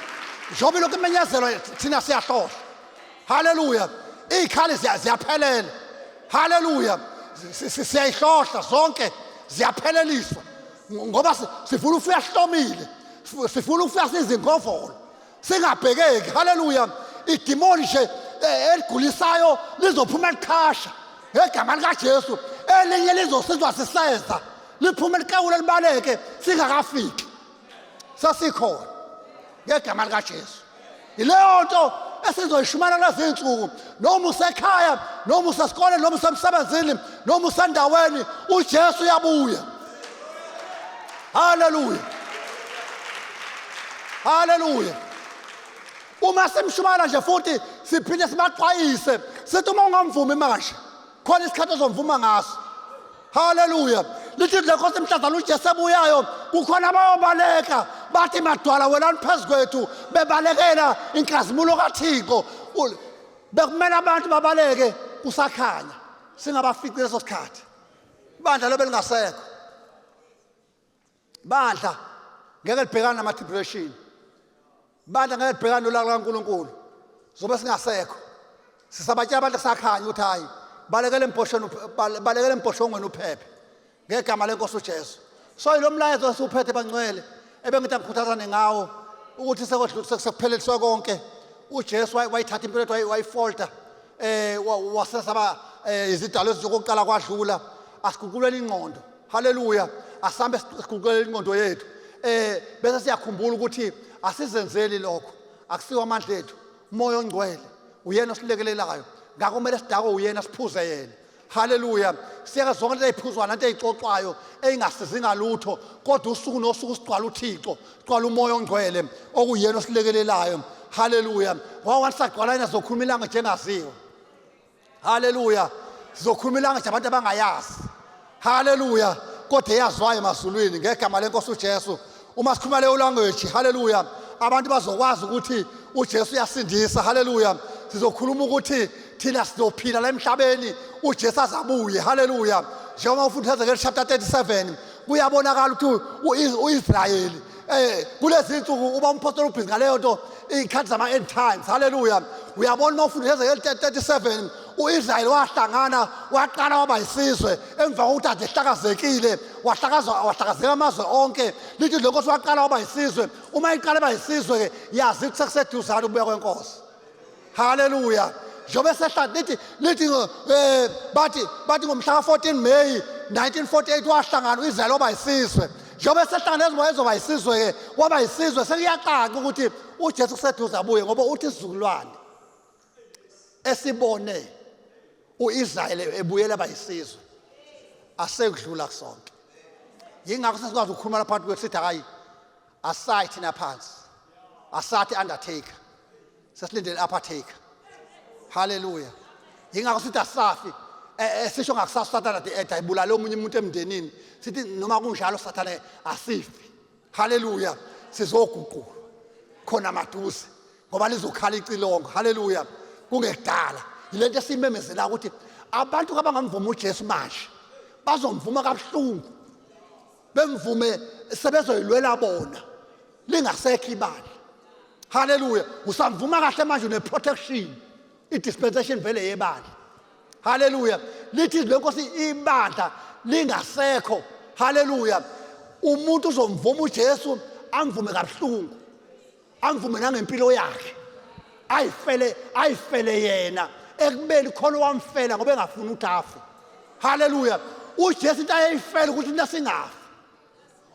njobe lokho imenyezelo thina siyahlohla haleluya ikhali ziyaphelela haleluya siyayihlohla zonke ziyapheleliswa ngoba sifuna ufika sihlomile sifuna ufika sizingovolo singabhekeki haleluya idemoni nje eligulisayo lizophuma likhasha ngegama lika Jesu elinye lizosizwa siseza liphuma likawula libaleke singakafiki sasikhona ngegama lika Jesu ileyo nto esizoyishumana lezinsuku noma usekhaya noma usesikoleni noma usemsebenzini noma usendaweni uJesu uyabuya haleluya haleluya uma simshumana nje futhi siphinde sibaxwayise sithi uma ungamvumi manje khona isikhathi ozomvuma ngaso haleluya lithi lenkosi mhlazana uJesu ebuyayo kukhona abayobaleka bathi madwala wena niphezulu bebalekela inkazimulo kaThixo bekumele abantu babaleke kusakhanya singabafici leso sikhathi bandla lobe lingasekho bandla ngeke libhekane nama tribulation bandla ngeke libhekane nolaka kaNkulunkulu zobe singasekho sisabatya abantu kusakhanya ukuthi hayi balekele emposhongweni uphephe ngegama lenkosi uJesu so yilo mlayezo esuphethe bangcwele ebengithi ngikhuthazane ngawo ukuthi sekuphelelisiwe konke uJesu wayithatha impilo yethu wayifolta wasesaba izidalo ezizokuqala kwadlula asiguqulele ingqondo haleluya asambe siguqulele ingqondo yethu bese siyakhumbula ukuthi asizenzeli lokho akusiwa amandla ethu umoya ongcwele uyena osilekelelayo ngakho kumele sidakwe uyena siphuze yena haleluya siyeke zonke lezi ziphuzwa nanto ezixoxwayo engasizi ngalutho kodwa usuku nosuku sigcwala uThixo sigcwala umoya ongcwele okuyena osilekelelayo haleluya ngoba sagcwala yena zokhuluma ilanga njengaziyo haleluya sizokhuluma ilanga nje abantu abangayazi haleluya kodwa eyazwayo emazulwini ngegama lenkosi uJesu uma sikhuluma leyo language haleluya abantu bazokwazi ukuthi uJesu uyasindisa haleluya sizokhuluma ukuthi thina sizophila la emhlabeni uJesu azabuye haleluya njengoba ufunda eZekheli chapter 37 kuyabonakala ukuthi uIsrayeli kulezi insuku uba umpostoli ubhizi ngaleyo nto ikhathi zama end times haleluya uyabona uma ufunda eZekheli 37 uIsrayeli wahlangana waqala waba yisizwe emva kokuthi ade hlakazekile wahlakazeka amazwe onke lithi lenkosi waqala waba yisizwe uma iqala ba yisizwe ke yazi ukuthi sekuseduzana ukubuya kwenkosi haleluya njobe sehla lithi bathi ngomhla ka14 May 1948 wahlangana uIsrael waba yisizwe njobe sehlangana ezimoya ezoba yisizwe ke waba yisizwe sekuyacaca ukuthi uJesu kuseduza abuye ngoba uthi isizukulwane esibone uIsrael ebuyela bayisizwe asekudlula kusonke yingakho sesikwazi ukukhuluma lapha phakathi kwethu sithi hayi asayi thina phansi asathi undertaker sesilindele uppertaker haleluya yingakho sithi asafi esisho ngakusasa Sathane ayibulala omunye umuntu emndenini sithi noma kunjalo Sathane asifi haleluya sizoguqula khona maduze ngoba lizokhala icilongo haleluya kungekudala yilento esimemezela ukuthi abantu abangamvuma uJesu manje bazomvuma kabuhlungu bemvume sebezoyilwela bona lingasekho ibali haleluya usamvuma kahle manje une protection idispensation vele yebali haleluya lithi lenkosi ibandla lingasekho haleluya umuntu uzomvuma uJesu amvume kabuhlungu amvume nangempilo yakhe ayifele yena ekubeni khona wamfela ngoba engafuni ukuthi afe haleluya uJesu into ayifela ukuthi thina singafi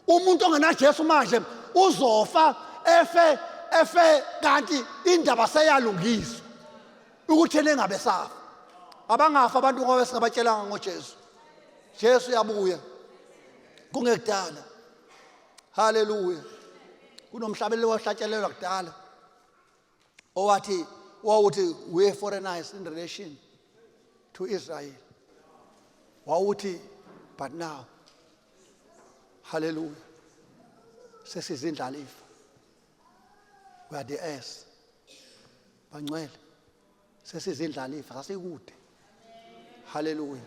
umuntu ongena Jesu manje uzofa efe kanti indaba seyalungiswa ukuthi yena engabe safa abangafa abantu ngoba singabatshelanga ngoJesu Jesu uyabuya kungekudala haleluya kunomhlabelelo wahlatshelelwa kudala wawuthi we foreigners in relation to Israel wawuthi but now hallelujah sesizindlalifa we are the heirs bangcwele sesizindlalifa sasikude. Haleluya.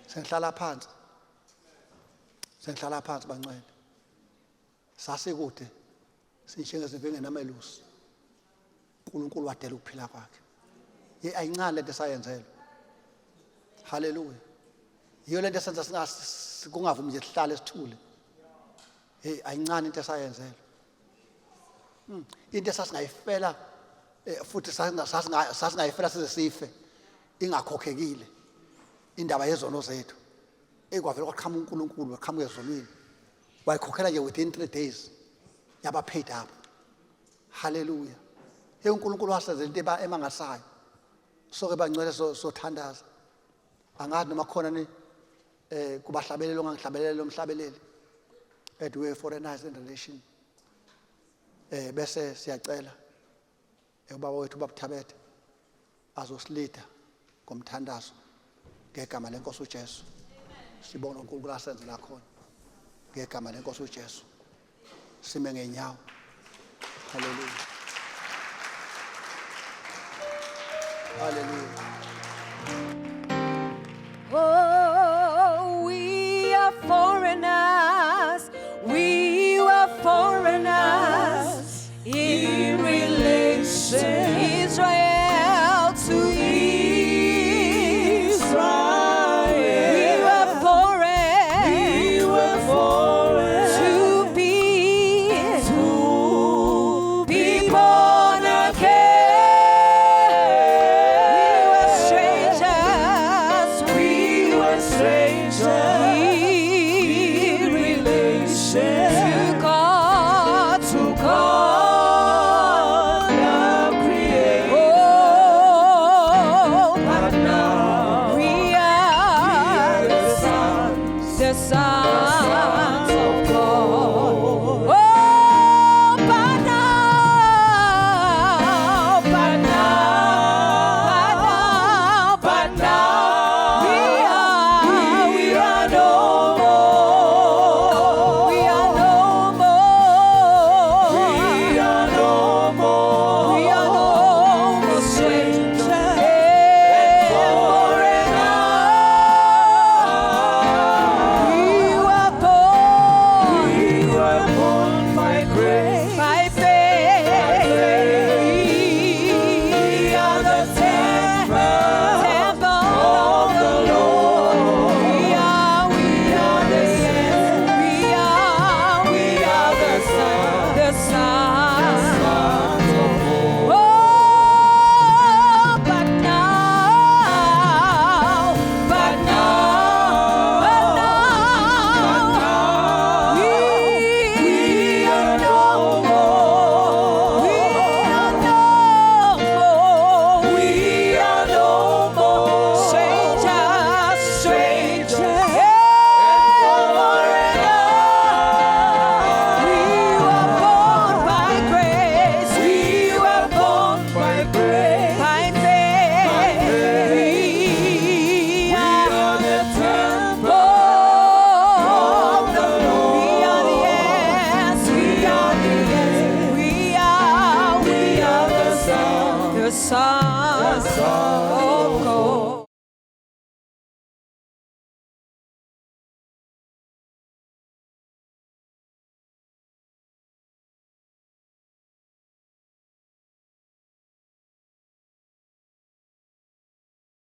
Sengihlala phansi bangcwele, sasikude sinjengezimvenge namelusi. uNkulunkulu wadela ukuphila kwakhe. Ayincane lento esayenzelwe. Haleluya. Yiyo lento esenza kungavumi nje sihlale sithule. Ayincane into esayenzelwe. Into esasingayifela futhi sasingayifela size sife ingakhokhekile indaba yezono zethu. Kwavela kwaqhamuka uNkulunkulu waqhamuka ezonweni. Wayikhokhela nje within 3 days. Yaba paid up. Haleluya. uNkulunkulu wasenza into emangasayo. So ke bangcwele sothandaza. Angazi noma khona ni kubahlabeleli ongangihlabeleli omhlabeleli. We foreigners in relation. Bese siyacela ubaba wethu uBabuthabethe azosilida ngomthandazo ngegama lenkosi uJesu. Sibona uNkulunkulu asenzela khona ngegama lenkosi uJesu. Sime ngenyawo. Hallelujah. Hallelujah. Oh, we are foreigners. We were foreigners in relation. Israel to Israel. We were foreign. We were foreign to be born again. We were strangers. We were strangers.